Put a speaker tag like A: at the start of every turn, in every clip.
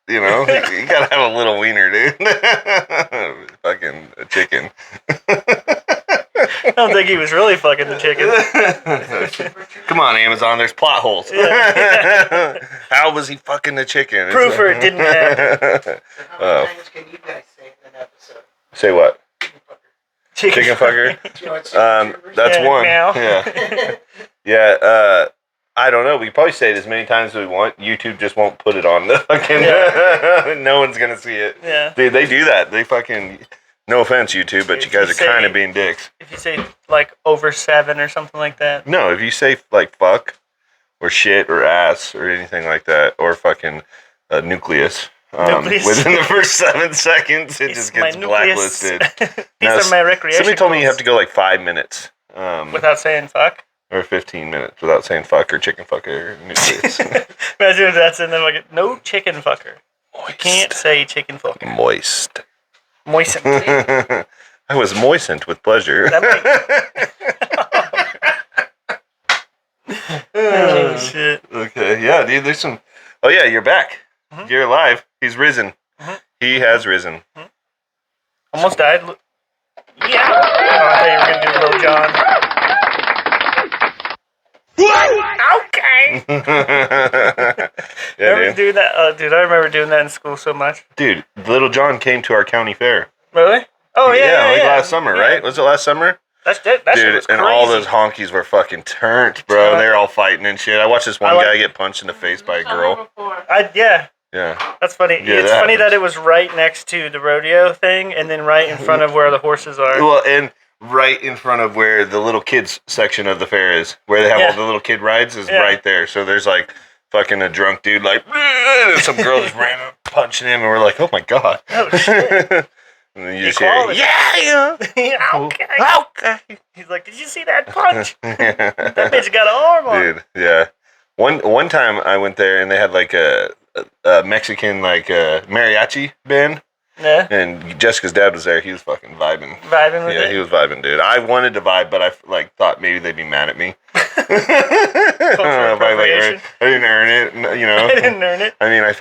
A: You know, you gotta have a little wiener, dude. Fucking a chicken.
B: I don't think he was really fucking the chicken.
A: Come on, Amazon. There's plot holes.
B: Yeah.
A: How was he fucking the chicken?
B: Proof or it didn't happen.
C: How many times can you guys say in an episode?
A: Say what?
B: Chicken
A: fucker.
C: You know what's
A: That's one.
B: Meow.
A: Yeah. Yeah. I don't know. We probably say it as many times as we want. YouTube just won't put it on the fucking.
B: Yeah.
A: No one's gonna see it.
B: Yeah.
A: Dude, they do that. They fucking. No offense, YouTube, but you guys are kind of being dicks.
B: If you say like over 7 or something like that.
A: No, if you say like fuck or shit or ass or anything like that or fucking nucleus, within the first 7 seconds, it just gets blacklisted.
B: These are my recreation.
A: Somebody told me you have to go like 5 minutes.
B: Without saying fuck?
A: Or 15 minutes without saying fuck or chicken fucker or nucleus.
B: Imagine if that's in there like, no chicken fucker. Moist. You can't say chicken fucker.
A: Moist.
B: Moistened.
A: I was moistened with pleasure.
B: Oh, shit.
A: Okay, yeah, dude, there's some... Oh, yeah, you're back. Mm-hmm. You're alive. He's risen. Mm-hmm. He has risen.
B: Mm-hmm. Almost died. Yeah. Oh, I thought you were going to do Little John. Okay.
A: Yeah,
B: remember doing that? Dude, I remember doing that in school so much.
A: Dude, Little John came to our county fair.
B: Really? Oh, yeah.
A: Yeah, last summer, right? Was it last summer?
B: That shit was crazy.
A: And all those honkies were fucking turned, bro. They're all fighting and shit. I watched this one guy get punched in the face by a girl.
B: Yeah.
A: Yeah.
B: That's funny.
A: Yeah,
B: it's funny that it was right next to the rodeo thing and then right in front of where the horses are.
A: Well, and right in front of where the little kids section of the fair is, where they have all the little kid rides, is right there. So there's like fucking a drunk dude, like, and some girl just ran up punching him, and we're like, oh my god.
B: Oh shit.
A: And then you just hear, yeah.
B: Okay. He's like, did you see that punch? That bitch got an arm on.
A: Dude, yeah. One time I went there and they had like a Mexican like mariachi band.
B: Yeah.
A: And Jessica's dad was there. He was fucking vibing.
B: Vibing with it?
A: Yeah, he was vibing, dude. I wanted to vibe, but I like thought maybe they'd be mad at me. I didn't earn it, you know.
B: I didn't earn it.
A: I mean, I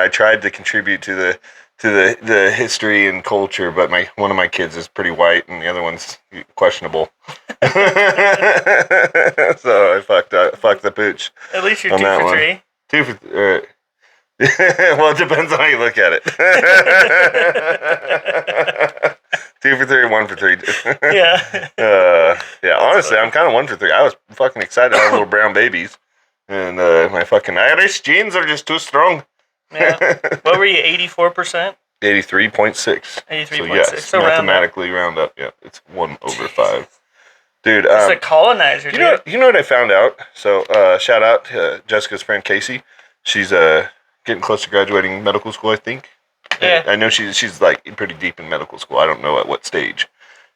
A: tried to contribute to the history and culture, but one of my kids is pretty white and the other one's questionable. So I fucked the pooch.
B: At least you're 2 for 3.
A: 2 for well, it depends on how you look at it. 2 for 3, 1 for 3.
B: Yeah.
A: Yeah. Honestly, I'm kind of 1 for 3. I was fucking excited to have little brown babies, and my fucking Irish genes are just too strong.
B: Yeah. What were you? 84%.
A: 83.6.
B: 83.6.
A: So yes,
B: so
A: mathematically round up. Yeah, it's 1/5. Dude,
B: it's a colonizer.
A: You know what I found out? So shout out to Jessica's friend Casey. She's getting close to graduating medical school, I think.
B: Yeah.
A: I know she's like pretty deep in medical school. I don't know at what stage.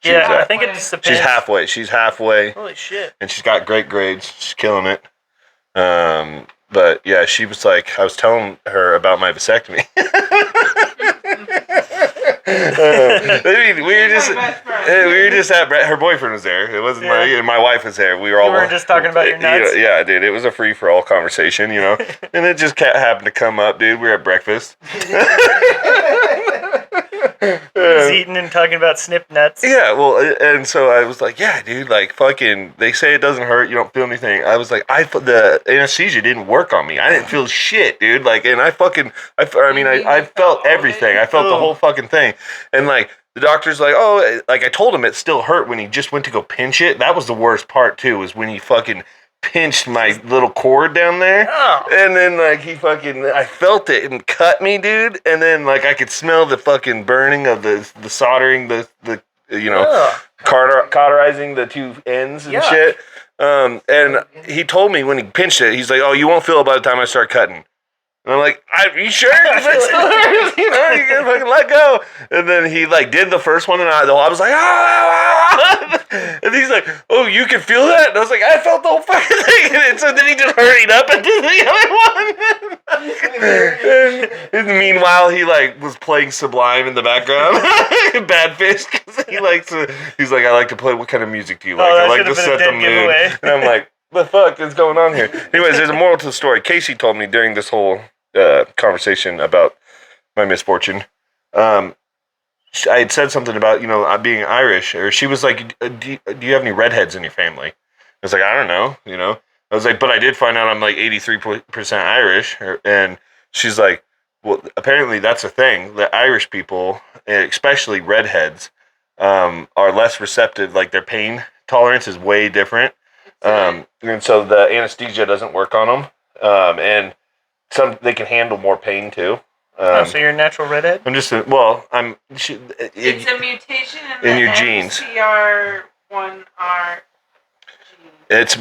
B: I think it just depends.
A: She's halfway.
B: Holy shit.
A: And she's got great grades. She's killing it. But yeah, she was like, I was telling her about my vasectomy. We were just at her boyfriend was there. It wasn't my wife was there. We were all.
B: We were just talking about your nuts.
A: Yeah, dude. It was a free for all conversation, you know. And it just happened to come up, dude. We were at breakfast.
B: He's eating and talking about snip nuts.
A: Yeah, well, and so I was like, yeah, dude, like fucking. They say it doesn't hurt. You don't feel anything. I was like, the anesthesia didn't work on me. I didn't feel shit, dude. Like, and I felt everything. I felt the whole fucking thing. And like the doctor's like, oh, like I told him it still hurt when he just went to go pinch it. That was the worst part too, was when he fucking pinched my little cord down there. Oh. And then like I felt it and cut me, dude. And then like I could smell the fucking burning of the soldering, the you know, cauterizing the two ends and shit. And he told me when he pinched it, he's like, oh, you won't feel it by the time I start cutting. And I'm like, are you sure? You know, you can fucking let go. And then he like did the first one, and I was like, ah! And he's like, oh, you can feel that? And I was like, I felt the whole fucking thing. And so then he just hurried up and did the other one. And meanwhile, he like was playing Sublime in the background, Bad Fish, because he's like, I like to play. What kind of music do you like? I like to set the mood. And I'm like, the fuck is going on here? Anyways, there's a moral to the story. Casey told me during this whole conversation about my misfortune. I had said something about, being Irish, or she was like, do you have any redheads in your family? I was like, I don't know, I was like, but I did find out I'm like 83% Irish, and she's like, well, apparently that's a thing, that Irish people, especially redheads, are less receptive, like their pain tolerance is way different, and so the anesthesia doesn't work on them, and they can handle more pain too.
B: So you're a natural redhead?
A: I'm just it's
D: a mutation
A: in your genes.
D: MCR1R
A: It's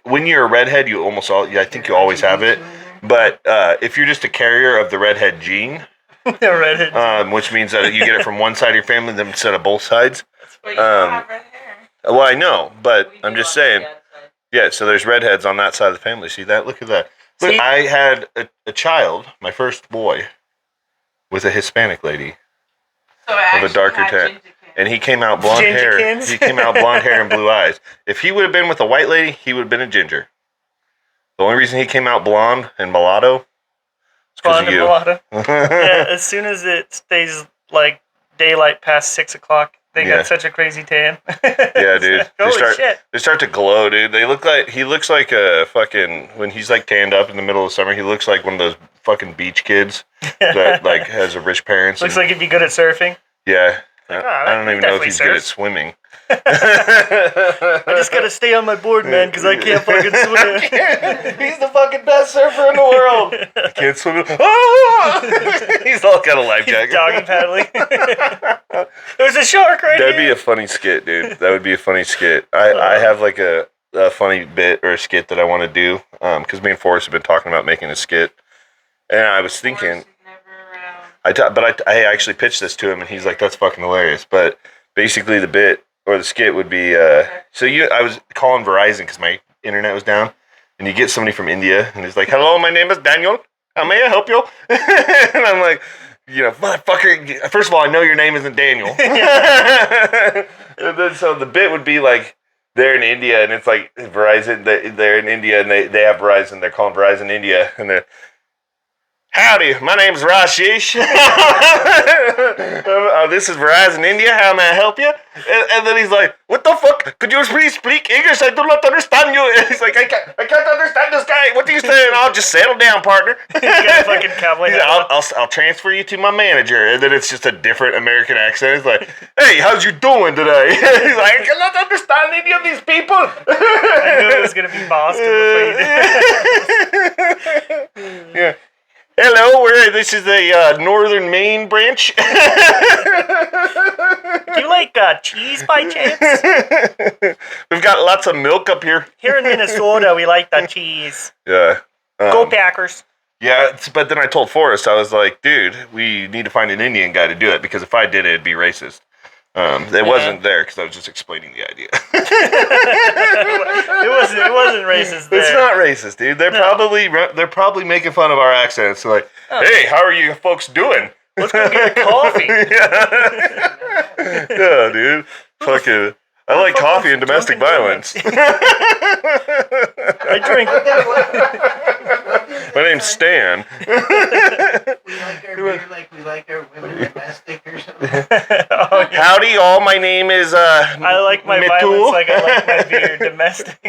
A: when you're a redhead, you almost I think you always have it. But if you're just a carrier of the redhead gene, which means that you get it from one side of your family instead of both sides.
D: But you don't have red hair.
A: Well, I know, but I'm just saying. Yeah, so there's redheads on that side of the family. See that? Look at that. Look, I had a child, my first boy, with a Hispanic lady of a darker tint, and he came out blonde hair. He came out blonde hair and blue eyes. If he would have been with a white lady, he would have been a ginger. The only reason he came out blonde and mulatto is because of you.
B: Mulatto. Yeah, as soon as it stays like daylight past 6 o'clock, they got such a crazy tan.
A: Yeah, dude.
B: Holy shit.
A: They start to glow, dude. He looks like a fucking, when he's like tanned up in the middle of summer, he looks like one of those fucking beach kids that like has a rich parents.
B: Looks like he'd be good at surfing.
A: Yeah.
B: Like,
A: I don't even know if he's good at swimming.
B: I just gotta stay on my board, man, because I can't fucking swim.
A: He's the fucking best surfer in the world. I can't swim. Oh! He's all got a life jacket.
B: Doggy paddling. There's a shark right
A: That'd
B: here.
A: be a funny skit, dude. That would be a funny skit. I have like a funny bit or a skit that I want to do, because me and Forrest have been talking about making a skit, and I was thinking, I actually pitched this to him, and he's like, "That's fucking hilarious." But basically, the bit or the skit would be, I was calling Verizon because my internet was down, and you get somebody from India, and he's like, "Hello, my name is Daniel. How may I help you?" And I'm like, motherfucker. First of all, I know your name isn't Daniel. And then so the bit would be like, they're in India, and it's like Verizon. They're in India, and they have Verizon. They're calling Verizon India, and they're, "Howdy, my name's Rashish. This is Verizon India. How may I help you?" And then he's like, "What the fuck? Could you please speak English? I do not understand you." And he's like, I can't understand this guy. What are you saying?" "I'll just settle down, partner."
B: He's got a fucking cowboy hat on.
A: I'll transfer you to my manager. And then it's just a different American accent. It's like, "Hey, how's you doing today?" He's like, "I cannot understand any of these people."
B: I knew it was gonna be Boston before you did.
A: Yeah. "Hello, this is the Northern Maine branch."
B: Do you like cheese by chance?
A: We've got lots of milk up here.
B: Here in Minnesota, we like the cheese.
A: Yeah.
B: Go Packers.
A: Yeah, but then I told Forrest, I was like, "Dude, we need to find an Indian guy to do it, because if I did it, it'd be racist." It wasn't there because I was just explaining the idea.
B: It wasn't racist there.
A: It's not racist, dude. They're probably making fun of our accents. So like, "Hey, how are you folks doing?
B: Let's go get a coffee."
A: Yeah, dude. Fucking, I like coffee and domestic violence.
B: I drink.
A: My name's Stan.
C: We like our beer like we like our women domestic or something.
A: Howdy, all. My name is
B: I like my
A: Mitul.
B: violence like I like my beer domestic.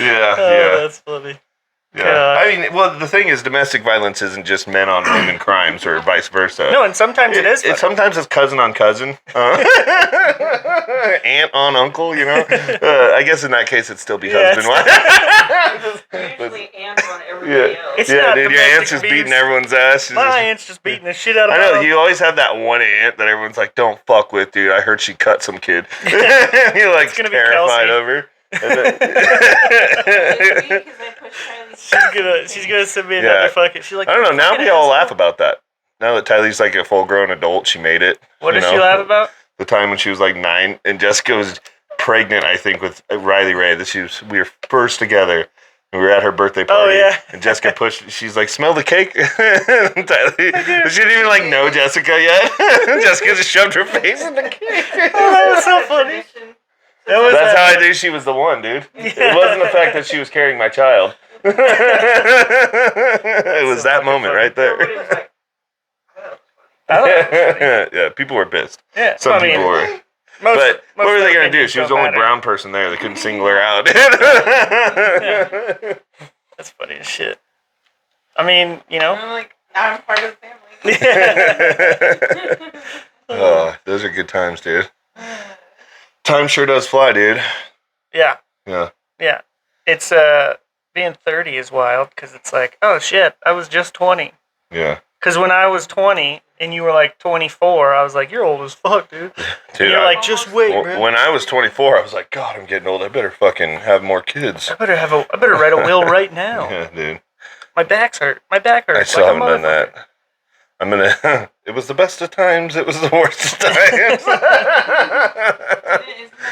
A: Yeah.
B: That's funny.
A: Yeah. I mean, well, the thing is, domestic violence isn't just men on women crimes or vice versa.
B: No, and sometimes it is.
A: Sometimes it's cousin on cousin, aunt on uncle. I guess in that case it'd still be husband wife.
D: Usually ants on everybody else.
B: It's
A: Yeah,
B: not
A: dude, your aunt's just
B: domestic
A: beating everyone's ass.
B: My aunt's just beating the shit out of
A: I
B: my
A: know,
B: own.
A: you always have that one aunt that everyone's like, "Don't fuck with, dude. I heard she cut some kid." You're like
B: It's gonna be
A: terrified
B: Kelsey.
A: of her.
D: She's
B: She's gonna send me another fucking. She's like,
A: I don't know. Now
B: fucking
A: we all laugh
B: asshole.
A: about that. Now that Tylee's like a full-grown adult, she made it.
B: What does she laugh about?
A: The time when she was like 9, and Jessica was pregnant, I think, with Riley Ray. We were first together, and we were at her birthday party.
B: Oh, yeah.
A: And Jessica pushed. She's like, "Smell the cake." And Tylee, she didn't even like know Jessica yet. Jessica just shoved her face in the cake.
B: Oh, that was so funny.
A: That's how I knew she was the one, dude. It wasn't the fact that she was carrying my child. It was that moment right there.
D: Nobody was like, oh.
B: I thought it was funny.
A: Yeah, people were pissed.
B: Yeah,
A: Some
B: I mean,
A: people were. But what were they going to do? She was the only brown person there. They couldn't single her out.
B: That's funny as shit. I mean, you know.
D: I'm like, now I'm part of the family.
A: Oh, those are good times, dude. Time sure does fly, dude.
B: Yeah.
A: Yeah.
B: Yeah. It's, being 30 is wild because it's like, oh shit, I was just 20.
A: Yeah.
B: Because when I was 20 and you were like 24, I was like, you're old as fuck, dude.
A: Dude,
B: and you're like, just wait, man.
A: When I was 24, I was like, God, I'm getting old. I better fucking have more kids.
B: I better write a will right now.
A: Yeah, dude.
B: My back hurts. I still
A: still haven't done that. I'm gonna. It was the best of times. It was the worst of times.
D: Isn't that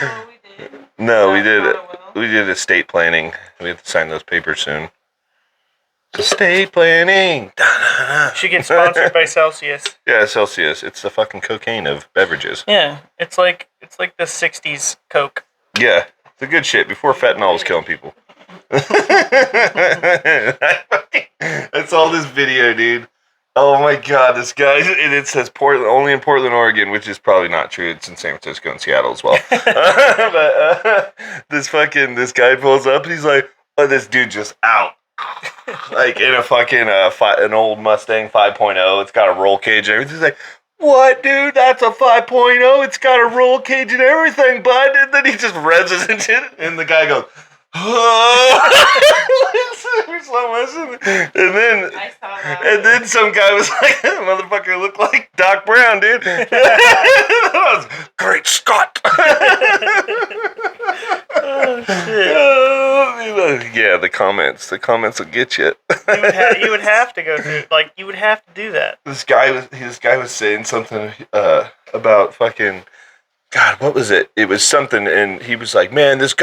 D: what we did?
A: No, we did.
D: Not a will.
A: We did estate planning. We have to sign those papers soon. Estate planning.
B: Should get sponsored by Celsius.
A: Yeah, Celsius. It's the fucking cocaine of beverages.
B: Yeah, it's like the 60s Coke.
A: Yeah, the good shit before fentanyl was killing people. I saw this video, dude. Oh my god, this guy, and it says Portland, only in Portland, Oregon, which is probably not true. It's in San Francisco and Seattle as well. But this guy pulls up, and he's like, oh, this dude just out. Like in a fucking, an old Mustang 5.0. It's got a roll cage and everything. He's like, what, dude? That's a 5.0. It's got a roll cage and everything, bud. And then he just revs his engine, and the guy goes, slow motion. And then some guy was like, that motherfucker looked like Doc Brown, dude. That was great Scott.
B: Oh shit.
A: Yeah, the comments will get you.
B: You would have to go through, like, you would have to do that.
A: This guy was saying something about fucking, God, what was it? It was something, and he was like, man, this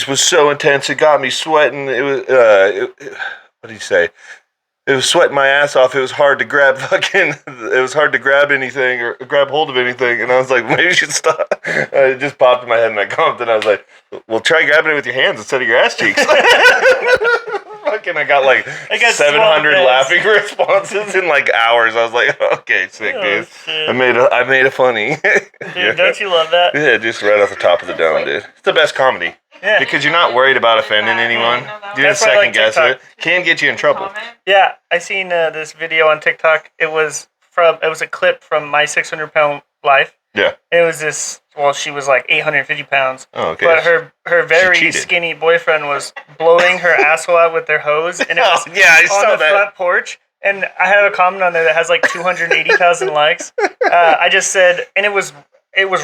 A: was so intense. It got me sweating. It was, what did he say? It was sweating my ass off. It was hard to grab anything or grab hold of anything. And I was like, maybe you should stop. It just popped in my head and I commented. I was like, well, try grabbing it with your hands instead of your ass cheeks. Fucking, I got 700 laughing responses in like hours. I was like, okay, sick, dude.
B: Shit.
A: I made a funny.
B: Dude, don't you love that?
A: Yeah, just right off the top of the dome, dude. It's the best comedy.
B: Yeah.
A: Because you're not worried about offending anyone. You didn't
B: That's why I like
A: second guess
B: TikTok.
A: it. Can get you in trouble.
B: Yeah, I seen this video on TikTok. It was a clip from My 600 Pound Life.
A: Yeah.
B: It was this. Well, she was like 850 pounds.
A: Oh, okay.
B: But her very
A: cheated.
B: skinny boyfriend was blowing her asshole out with their hose, and it was
A: yeah, I saw
B: on the
A: that.
B: front porch. And I have a comment on there that has like 280,000 likes. I just said, and it was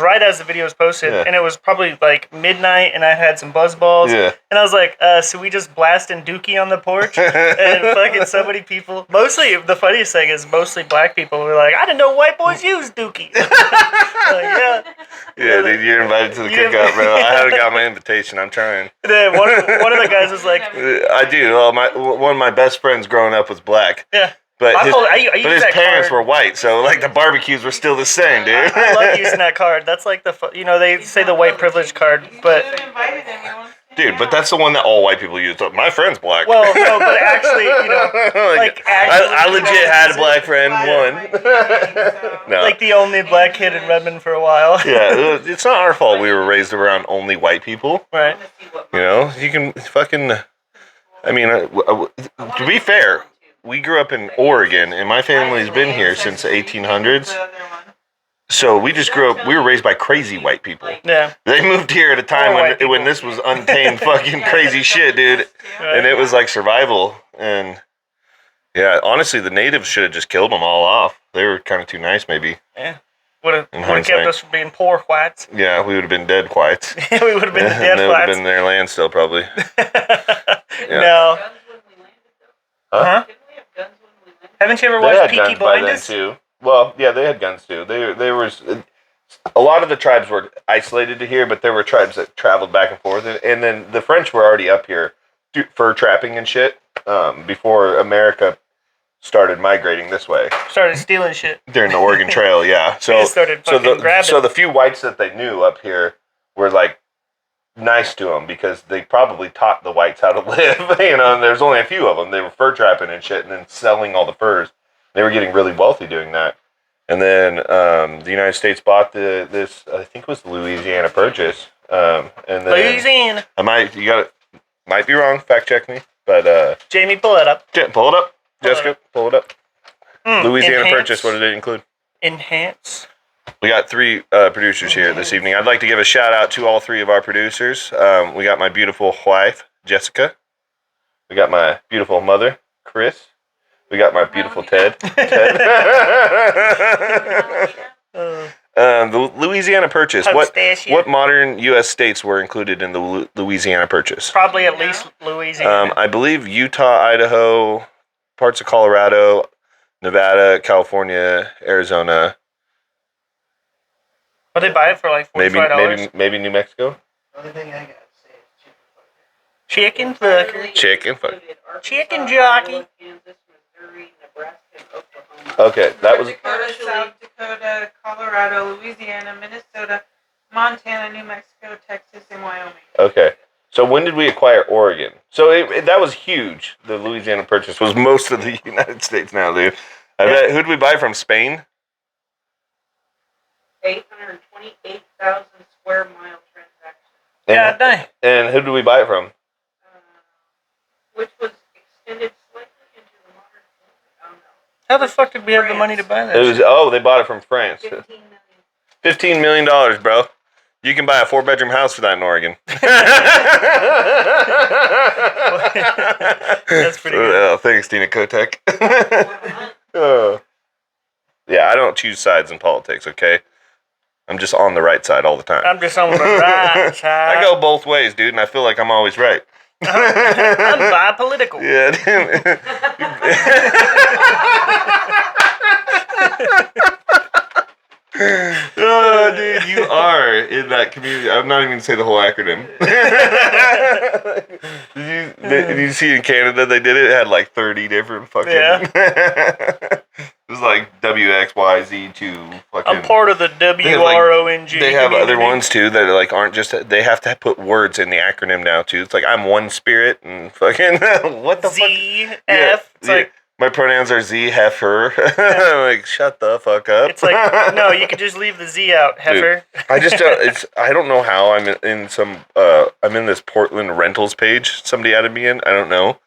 B: right as the video was posted,
A: Yeah.
B: and it was probably like midnight, and I had some buzz balls.
A: Yeah.
B: And I was like, so we just blasting Dookie on the porch? And fucking so many people, mostly, the funniest thing is mostly black people were like, I didn't know white boys use Dookie. Like, yeah.
A: Yeah, dude, you're invited to the
B: Yeah.
A: cookout, bro. I haven't got my invitation. I'm trying.
B: And then one of the guys was like,
A: I do. Well, one of my best friends growing up was black.
B: yeah.
A: But
B: I
A: his,
B: use
A: but his
B: that
A: parents
B: card.
A: were white, so like the barbecues were still the same, dude.
B: I love using that card. That's like they say the white privilege card, but
D: invited him. He wants to
A: Dude, but that's the one that all white people use. My friend's black.
B: well, no, but actually,
A: I legit had a black friend, one. No.
B: like the only black kid in Redmond for a while.
A: Yeah, it's not our fault we were raised around only white people.
B: Right.
A: You know, you can fucking. I mean, to be fair, we grew up in Oregon, and my family's been here since the 1800s. So we just grew up. We were raised by crazy white people.
B: Yeah.
A: They moved here at a time
B: white people.
A: when this was untamed fucking crazy shit, dude.
B: Right.
A: And it was like survival. And yeah, honestly, the natives should have just killed them all off. They were kind of too nice, maybe.
B: Yeah. Would have
A: hindsight.
B: kept us from being poor whites.
A: Yeah, we would have been dead whites.
B: We would have been the
A: And
B: dead
A: they would have
B: whites.
A: been their land still, probably.
B: No.
A: Huh?
B: Haven't you ever
A: They
B: watched
A: had
B: Peaky
A: guns by then
B: Blinders?
A: too. Well, yeah, they had guns too. They were a lot of the tribes were isolated to here, but there were tribes that traveled back and forth, and then the French were already up here fur trapping and shit before America started migrating this way
B: Started stealing shit.
A: during the Oregon Trail. Yeah,
B: They just started fucking grabbing.
A: so the few whites that they knew up here were like nice to them because they probably taught the whites how to live, and there's only a few of them. They were fur trapping and shit and then selling all the furs. They were getting really wealthy doing that. And then the United States bought this, I think it was the Louisiana Purchase. And then
B: Louisiana.
A: might be wrong, fact check me, but
B: Jamie, pull that up.
A: pull it up. Jessica, pull it up. Louisiana
B: Enhance.
A: Purchase, what did it include?
B: Enhance.
A: We got 3 producers here this evening. I'd like to give a shout out to all 3 of our producers. We got my beautiful wife, Jessica. We got my beautiful mother, Chris. We got my beautiful Ted. The Louisiana Purchase. What modern U.S. states were included in the Louisiana Purchase?
B: Probably at least Louisiana.
A: I believe Utah, Idaho, parts of Colorado, Nevada, California, Arizona.
B: But they buy it for like $45.
A: Maybe New Mexico.
C: The only thing I got to say is
B: Chicken fucker.
A: Chicken fucker.
B: Chicken jockey.
D: Kansas, Missouri, Nebraska, and Oklahoma.
A: Okay, that was
E: Dakota, South Dakota, Colorado, Louisiana, Minnesota, Montana, New Mexico, Texas, and Wyoming.
A: okay. So when did we acquire Oregon? So that was huge. The Louisiana Purchase was most of the United States now, dude. I bet. Who did we buy from? Spain?
D: 828,000 square mile transaction,
B: Yeah, dang.
A: And who did we buy it from?
D: which was extended slightly into the modern. Oh no.
B: How the fuck did we have the money to buy that?
A: It was they bought it from France.
D: 15 million.
A: $15 million, bro. You can buy a 4-bedroom house for that in Oregon.
B: That's pretty good.
A: Thanks, Tina Kotek. Yeah, I don't choose sides in politics, okay? I'm just on the right side all the time.
B: I'm just on the right side.
A: I go both ways, dude, and I feel like I'm always right.
B: I'm bi-political.
A: Yeah. Oh, dude, you are in that community. I'm not even going to say the whole acronym. Did you see in Canada they did it? It had like 30 different fucking...
B: Yeah.
A: It was like WXYZ2 fucking...
B: I'm part of the WRONG.
A: They have other
B: community.
A: ones too that like aren't just... They have to put words in the acronym now too. It's like I'm one spirit and fucking... What the fuck?
B: ZF.
A: Yeah,
B: It's like...
A: my pronouns are Z, heifer. Like, shut the fuck up.
B: It's like, no, you could just leave the Z out, heifer.
A: I just don't. I don't know how I'm in some. I'm in this Portland rentals page. Somebody added me in. I don't know.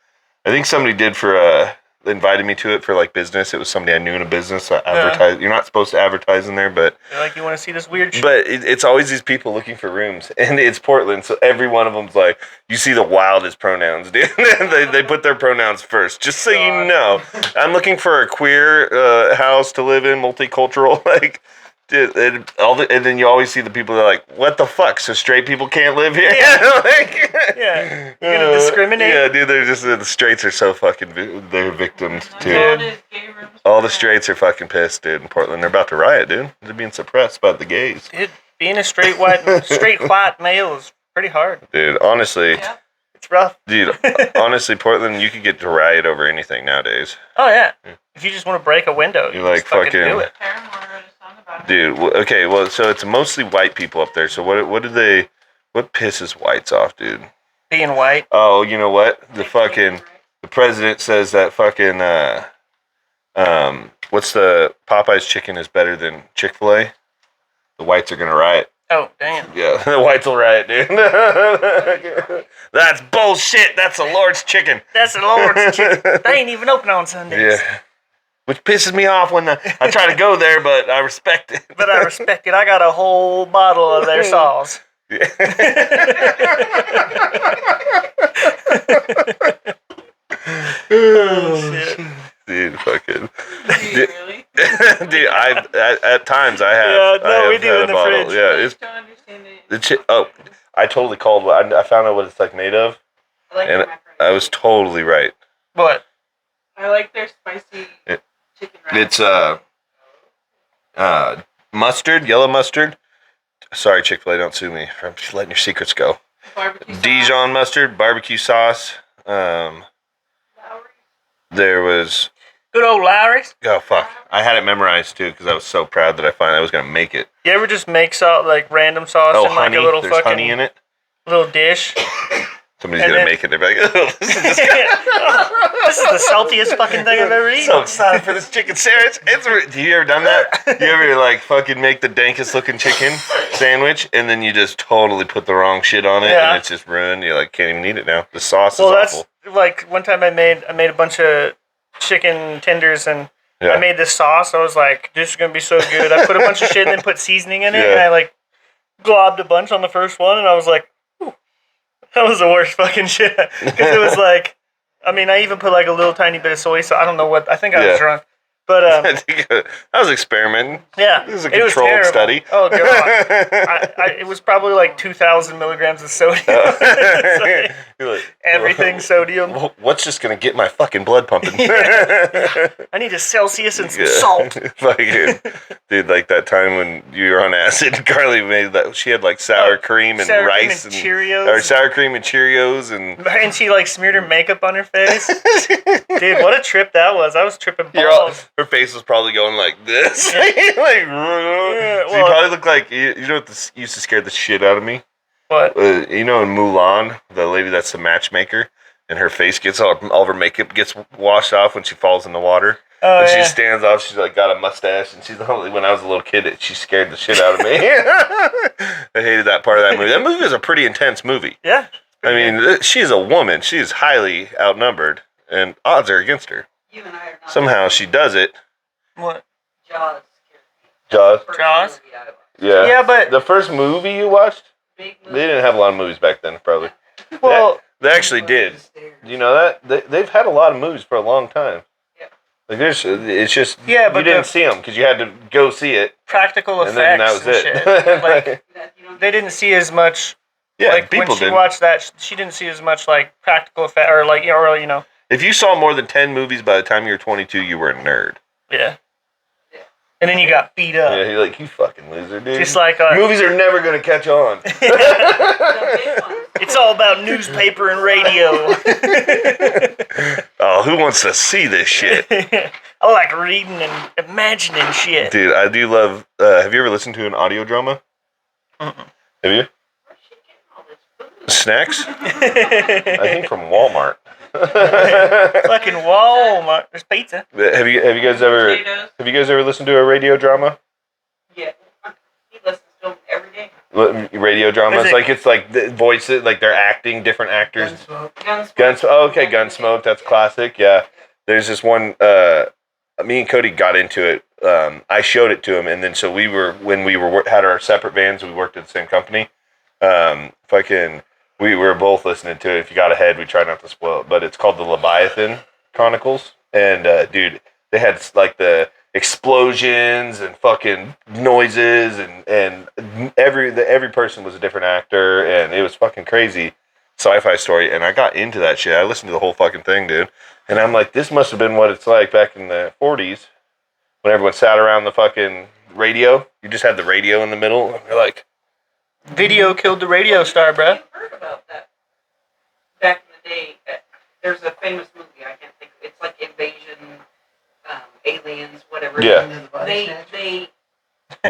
A: I think somebody did for. They invited me to it for like business. It was somebody I knew in a business. Advertise. You're not supposed to advertise in there, but.
B: They're like, you want to see this weird shit?
A: But it's always these people looking for rooms, and it's Portland, so every one of them's like, you see the wildest pronouns, dude. they put their pronouns first, just so you know. I'm looking for a queer house to live in, multicultural, like, dude, and then you always see the people that are like, what the fuck? So straight people can't live here?
B: Yeah.
A: Like,
B: Yeah. You're gonna discriminate?
A: Yeah, dude. They're just the straights are so fucking. They're victims too.
B: Dude.
A: All the straights are fucking pissed, dude. In Portland, they're about to riot, dude. They're being suppressed by the gays.
B: Dude, being a straight white male is pretty hard.
A: Dude, honestly,
E: Yeah.
B: It's rough.
A: dude, honestly, Portland, you could get to riot over anything nowadays.
B: Oh yeah. If you just want to break a window,
A: You
B: you
A: like
B: just fucking
A: fucking-
B: do it.
E: Paramore wrote a song about it.
A: Dude, okay, well, so it's mostly white people up there. So what pisses whites off, dude?
B: Being white.
A: Oh, you know what? The president says that fucking what's the Popeye's chicken is better than Chick-fil-A. The whites are gonna riot.
B: Oh damn.
A: Yeah, the whites will riot, dude. That's bullshit. That's a Lord's chicken.
B: That's the Lord's chicken. They ain't even open on Sundays.
A: Yeah. Which pisses me off when I try to go there, but I respect it.
B: But I respect it. I got a whole bottle of their sauce. Oh, shit.
A: Dude, fucking.
E: Do you really?
A: Dude, at times I have.
B: Yeah, no,
A: I have
B: we do
A: had
B: in
A: a
B: the
A: bottle.
B: fridge.
A: Yeah,
E: I
A: it's
E: just don't understand it.
A: I totally called. I found out what it's like made of,
D: I like
A: and
D: the macaroni.
A: I was totally right.
B: What?
E: I like their spicy chicken wraps.
A: It's mustard, yellow mustard. Sorry, Chick-fil-A, don't sue me for letting your secrets go.
E: Barbecue sauce.
A: Dijon mustard, barbecue sauce.
D: Lowry.
A: There was.
B: Good old Lowry's.
A: Oh fuck! I had it memorized too because I was so proud that I finally was gonna make it.
B: You ever just make like random sauce
A: Oh,
B: and like
A: honey!
B: a little
A: There's
B: fucking
A: honey in it.
B: little dish.
A: Somebody's
B: And
A: gonna
B: then-
A: make it. They're like, oh, this is just
B: This is the saltiest fucking thing I've ever eaten.
A: so excited for this chicken sandwich. Have you ever done that? You ever like fucking make the dankest looking chicken sandwich and then you just totally put the wrong shit on it
B: Yeah.
A: and it's just ruined? You like can't even eat it now. The sauce
B: Well,
A: is
B: that's
A: awful.
B: like one time I made a bunch of chicken tenders and
A: Yeah.
B: I made this sauce. I was like, this is gonna be so good. I put a bunch of shit and then put seasoning in it,
A: Yeah.
B: and I like globbed a bunch on the first one, and I was like, ooh, that was the worst fucking shit because it was like, I mean, I even put like a little tiny bit of soy sauce. I don't know what. I think I
A: Yeah.
B: was drunk, but
A: I was experimenting.
B: yeah,
A: This is a
B: it was
A: controlled
B: terrible.
A: study.
B: Oh god, it was probably like 2,000 milligrams of sodium. It's like
A: You're like,
B: everything sodium.
A: "Well, what's just gonna get my fucking blood pumping?
B: I need a Celsius and some salt.
A: Fucking, dude, like that time when you were on acid, Carly made that. She had like sour cream and
B: Sour cream
A: rice
B: and Cheerios.
A: or sour cream and Cheerios and.
B: And she like smeared her makeup on her face. Dude, what a trip that was. I was tripping balls.
A: Her face was probably going like this. Like,
B: Yeah,
A: she
B: well-
A: probably looked like you know what this used to scare the shit out of me.
B: But
A: You know in Mulan, the lady that's the matchmaker, and her face gets all of her makeup gets washed off when she falls in the water.
B: oh
A: And she
B: yeah.
A: stands off. She's like got a mustache, and she's the only. When I was a little kid, she scared the shit out of me. I hated that part of that movie. That movie is a pretty intense movie.
B: Yeah.
A: I mean, she's a woman. She is highly outnumbered, and odds are against her.
C: You and I are not.
A: Somehow she does it.
B: What?
C: Jaws scared me.
A: Jaws.
C: First
B: Jaws?
C: movie I watched.
A: Yeah.
B: Yeah, but
A: The first movie you watched,
C: Big movie.
A: they didn't have a lot of movies back then, probably.
B: well,
A: They actually did. Do you know that? They've had a lot of movies for a long time.
C: Yeah.
A: Like it's just
B: Yeah, but
A: you didn't
B: the-
A: see them because you had to go see it,
B: practical
A: and then
B: effects
A: that was
B: and
A: it.
B: shit. Like
C: That you don't
B: they didn't see as much.
A: yeah,
B: Like when
A: people
B: she
A: did.
B: watched that, she didn't see as much like practical effect or like you know.
A: If you saw more than 10 movies by the time you were 22, you were a nerd.
B: Yeah. And then you got beat up.
A: Yeah, you're like, you fucking loser, dude.
B: Just like
A: Movies are never gonna catch on.
C: The big ones.
B: it's all about newspaper and radio.
A: Oh, who wants to see this shit?
B: I like reading and imagining shit.
A: Dude, I do love. Have you ever listened to an audio drama?
B: Mm-mm.
A: Have you?
D: Where's she getting all this food?
A: Snacks? I think from Walmart.
B: Fucking Walmart. There's pizza.
A: Have you guys ever
E: Potatoes.
A: listened to a radio drama?
C: Yeah. He listens to them every day.
A: Radio dramas,
B: Is it-
A: like it's like the voices, like they're acting different actors.
C: Gunsmoke.
E: Gunsmoke.
A: Oh, okay, Gunsmoke, that's classic. Yeah, there's this one. Me and Cody got into it. I showed it to him, and then so when we had our separate bands, we worked at the same company. We were both listening to it. If you got ahead, we try not to spoil it, but it's called the Leviathan Chronicles. And dude, they had like the explosions and fucking noises, and every person was a different actor, and it was fucking crazy sci-fi story. And I got into that shit. I listened to the whole fucking thing, dude. And I'm like, this must have been what it's like back in the 40s when everyone sat around the fucking radio. You just had the radio in the middle, and you're like,
B: Video killed the radio star, bruh.
C: You've heard about that. Back in the day, there's a famous movie, I can't think of it. It's like Invasion, Aliens, whatever.
A: Yeah.
C: And they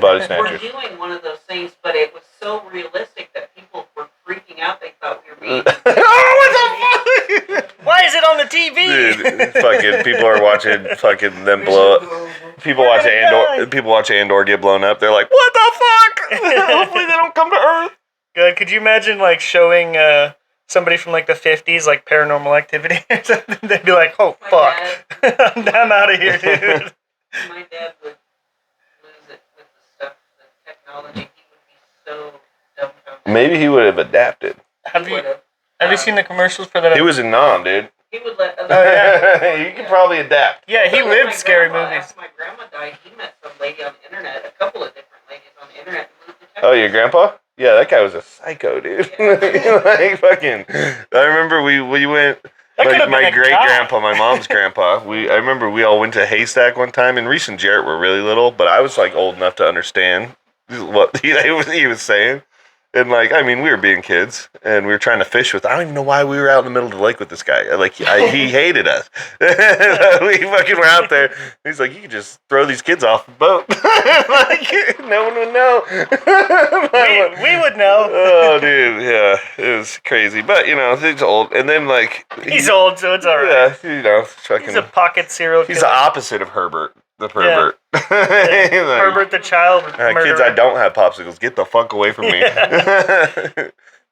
A: body
C: were
A: snatchers.
C: doing one of those things, but it was so realistic that people were freaking out. They thought we were being...
A: Oh, what the fuck?
B: Why is it on the TV?
A: Dude, fucking people are watching fucking them blow up. People watch Andor get blown up. They're like, what the fuck? Hopefully they don't come to Earth.
B: Good. Could you imagine like showing somebody from like the 50s like Paranormal Activity or something? They'd be like, oh
C: My
B: fuck, I'm out of here, dude.
C: My dad would lose it with the stuff, the technology. He would be so dumbfounded.
A: Maybe he would have adapted.
B: Have
C: He
B: you
C: would've.
B: have you seen the commercials for that?
A: He was in Nom, dude.
C: He would let other
B: Oh, yeah.
A: You could probably adapt.
B: Yeah, he
C: But like
B: lived
C: my
B: scary
C: grandpa,
B: movies.
C: After my grandma died, he met some lady on the internet, a couple of different ladies on the internet. who moved to
A: Oh,
C: Texas.
A: your grandpa? Yeah, that guy was a psycho, dude. Like fucking. I remember we went.
B: That could have been
A: My
B: a
A: great
B: guy.
A: grandpa, my mom's grandpa. I remember we all went to Haystack one time, and Reese and Jarett were really little, but I was like old enough to understand what he was saying. And like, I mean, we were being kids, and we were trying to fish with. I don't even know why we were out in the middle of the lake with this guy. Like, he hated us. We fucking were out there. He's like, you can just throw these kids off the boat. Like, no one would know.
B: We would know.
A: Oh, dude, yeah, it was crazy. But you know, he's old, and then like
B: He's old, so it's all right.
A: Yeah, you know, fucking.
B: He's a pocket serial killer.
A: He's the opposite of Herbert, the pervert. Like,
B: Herbert the child murderer.
A: kids, I don't have popsicles. Get the fuck away from me.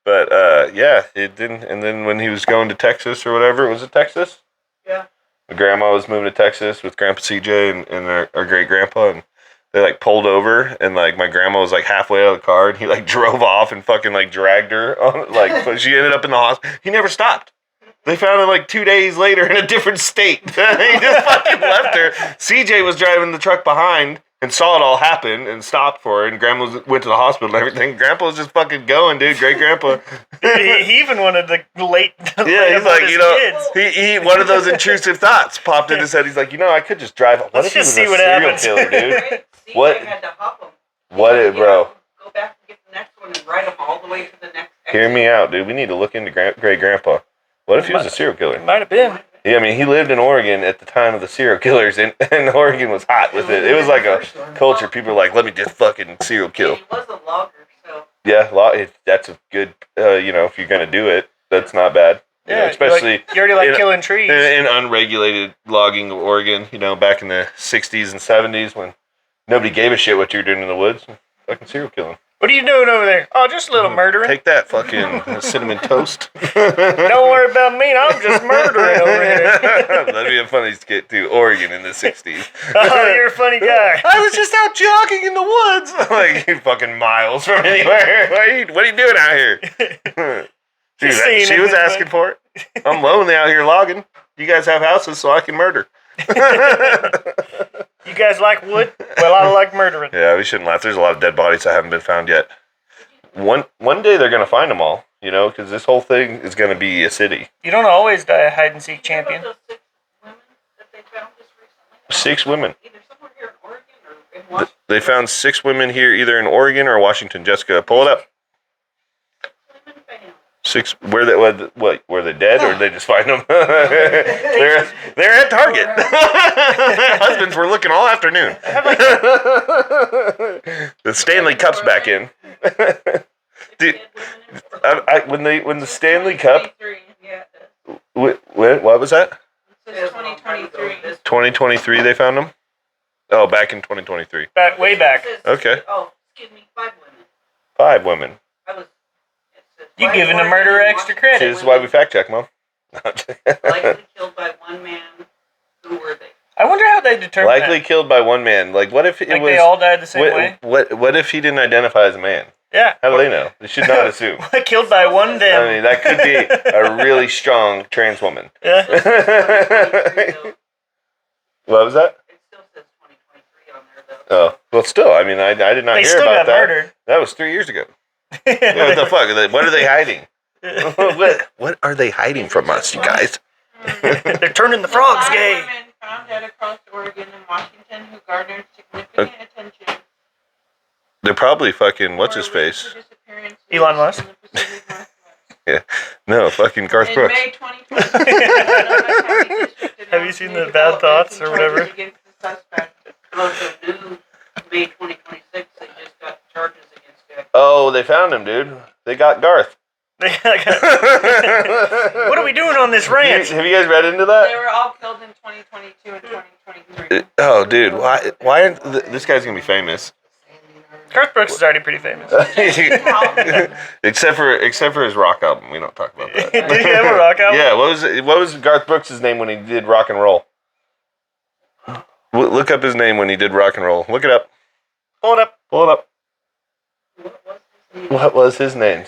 A: But yeah, it didn't. And then when he was going to Texas or whatever, was it Texas?
C: Yeah.
A: My grandma was moving to Texas with Grandpa CJ and our great grandpa, and they like pulled over, and like my grandma was like halfway out of the car, and he like drove off and fucking like dragged her on, like so she ended up in the hospital. He never stopped. They found her like 2 days later in a different state. He just fucking left her. CJ was driving the truck behind and saw it all happen and stopped for her, and Grandma went to the hospital and everything. Grandpa was just fucking going, dude. Great grandpa.
B: He even wanted the late.
A: Yeah, he's like, you know,
B: kids.
A: he one of those intrusive thoughts popped in his head. He's like, you know, I could just drive. What
B: Let's
A: if he was
B: just see
A: a
B: what
A: serial
B: happens.
A: killer, dude?
C: Right? CJ
A: What-
C: had to hop him.
A: What, bro?
C: Go back and get the next one and ride them all the way to the next.
A: Hear me out, dude. We need to look into great grandpa. What if he was a serial killer?
B: Might have been.
A: Yeah, I mean, he lived in Oregon at the time of the serial killers, and Oregon was hot with it. It was like a culture. People were like, let me just fucking serial kill.
C: He was a logger, so.
A: Yeah, that's a good, you know, if you're going to do it, that's not bad. You know,
B: Yeah,
A: especially
B: you already like
A: in-
B: killing trees.
A: in unregulated logging of Oregon, you know, back in the 60s and 70s when nobody gave a shit what you were doing in the woods. Fucking serial killing.
B: What are you doing over there? Oh, just a little murdering.
A: Take that, fucking cinnamon toast.
B: Don't worry about me. I'm just murdering over here.
A: That'd be a funny skit too. Oregon in the 60s.
B: Oh, you're a funny guy.
A: I was just out jogging in the woods. Like, fucking miles from anywhere. What are you doing out here?
B: Just seeing
A: She
B: it
A: was
B: in the
A: asking for it. I'm lonely out here logging. You guys have houses so I can murder.
B: You guys like wood? Well, I like murdering.
A: Yeah, we shouldn't laugh. There's a lot of dead bodies that haven't been found yet. One day they're going to find them all, you know, because this whole thing is going to be a city.
B: You don't always die a hide and seek champion.
C: Those 6 women that they found just recently?
A: 6 women.
C: Either somewhere here in Oregon or in Washington.
A: They found 6 women here, either in Oregon or Washington. Jessica, pull it up.
C: Women found.
A: 6. Were they dead, or did they just find them? they're at Target. Their husbands were looking all afternoon. The Stanley Cup's back in. Dude, when the Stanley Cup.
C: 2023, yeah, it
A: What was that?
C: does.
E: Says 2023.
A: 2023 they found them? Oh, back in 2023.
B: Way back.
A: Okay.
C: Oh, excuse me, 5 women.
A: 5 women.
C: I was. It says
B: You
C: five
B: giving the
C: Oregon
B: murderer
C: and
B: extra
C: Washington
B: credit.
A: This is why we fact check, Mom.
C: Likely killed by one man. Who were they?
B: I wonder how they determined
A: Likely
B: that.
A: killed by one man. Like, what if it
B: Like
A: was?
B: they all died the same way?
A: What if he didn't identify as a man?
B: Yeah.
A: How do they know? They should not assume.
B: Killed by one damn.
A: I mean, that could be a really strong trans woman.
B: Yeah.
C: 2023, though.
A: What was that?
C: It still says 2023 on there, though.
A: Oh, well, still, I mean, I did not
B: They
A: hear
B: still
A: about
B: got
A: that.
B: murdered.
A: That was 3 years ago. What the fuck? What are they hiding? What are they hiding from us, you guys?
B: They're turning the frogs
E: 5
B: gay.
E: women found dead across Oregon and Washington who garnered significant attention.
A: They're probably fucking what's his
E: for alleged
A: face?
E: disappearances
B: Elon Musk?
E: in the Pacific Northwest.
A: No, fucking Garth
E: In
A: Brooks.
E: May 2020,
B: Have you seen the bad thoughts or whatever?
E: Against the suspect.
C: Oh, so new May 2026, they just got charges against guy.
A: Oh, they found him, dude. They got Garth.
B: What are we doing on this ranch?
A: Have you guys read into
E: They
A: that?
E: were all killed in 2022 and 2023.
A: Oh, dude, why aren't this guy's gonna be famous?
B: Garth Brooks is already pretty famous.
A: except for his rock album. We don't talk about that.
B: Did he have a rock album?
A: Yeah, what was Garth Brooks' name when he did rock and roll? Look up his name when he did rock and roll. Look it up.
B: Hold up.
A: Pull it up.
C: What was his name?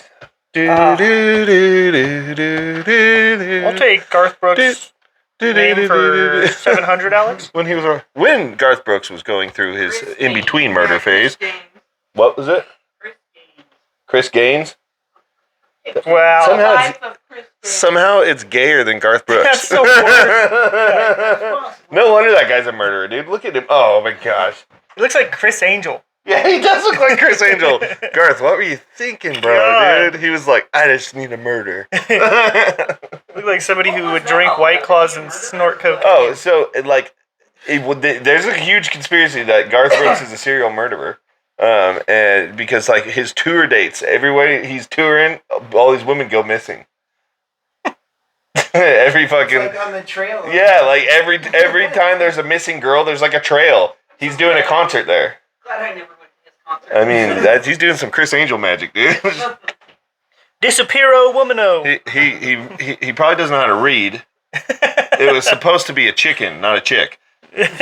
A: What was his name?
B: I'll take Garth Brooks' name for 700, Alex.
A: When Garth Brooks was going through his
C: Chris
A: in-between
C: Gaines.
A: murder phase.
E: James.
A: What was it?
C: Chris Gaines.
A: Chris Gaines?
B: Wow.
E: The
A: Somehow
E: life of Chris Gaines.
A: Somehow it's gayer than Garth Brooks.
B: That's so weird.
A: No wonder that guy's a murderer, dude. Look at him. Oh my gosh.
B: He looks like Chris Angel.
A: Yeah, he does look like Chris Angel. Garth, what were you thinking, bro,
B: God.
A: dude? He was like, I just need a murder.
B: Look like somebody who would drink White Claws and snort cocaine.
A: Oh, so like, there's a huge conspiracy that Garth Brooks is a serial murderer, and because like his tour dates, everywhere he's touring, all these women go missing. Every fucking
F: It's like on the trail.
A: yeah, like every time there's a missing girl, there's like a trail. He's doing a concert there.
C: Glad I never went to his concert.
A: I mean, he's doing some Chris Angel magic, dude.
B: Disappearo womano.
A: He probably doesn't know how to read. It was supposed to be a chicken, not a chick.
B: Chicken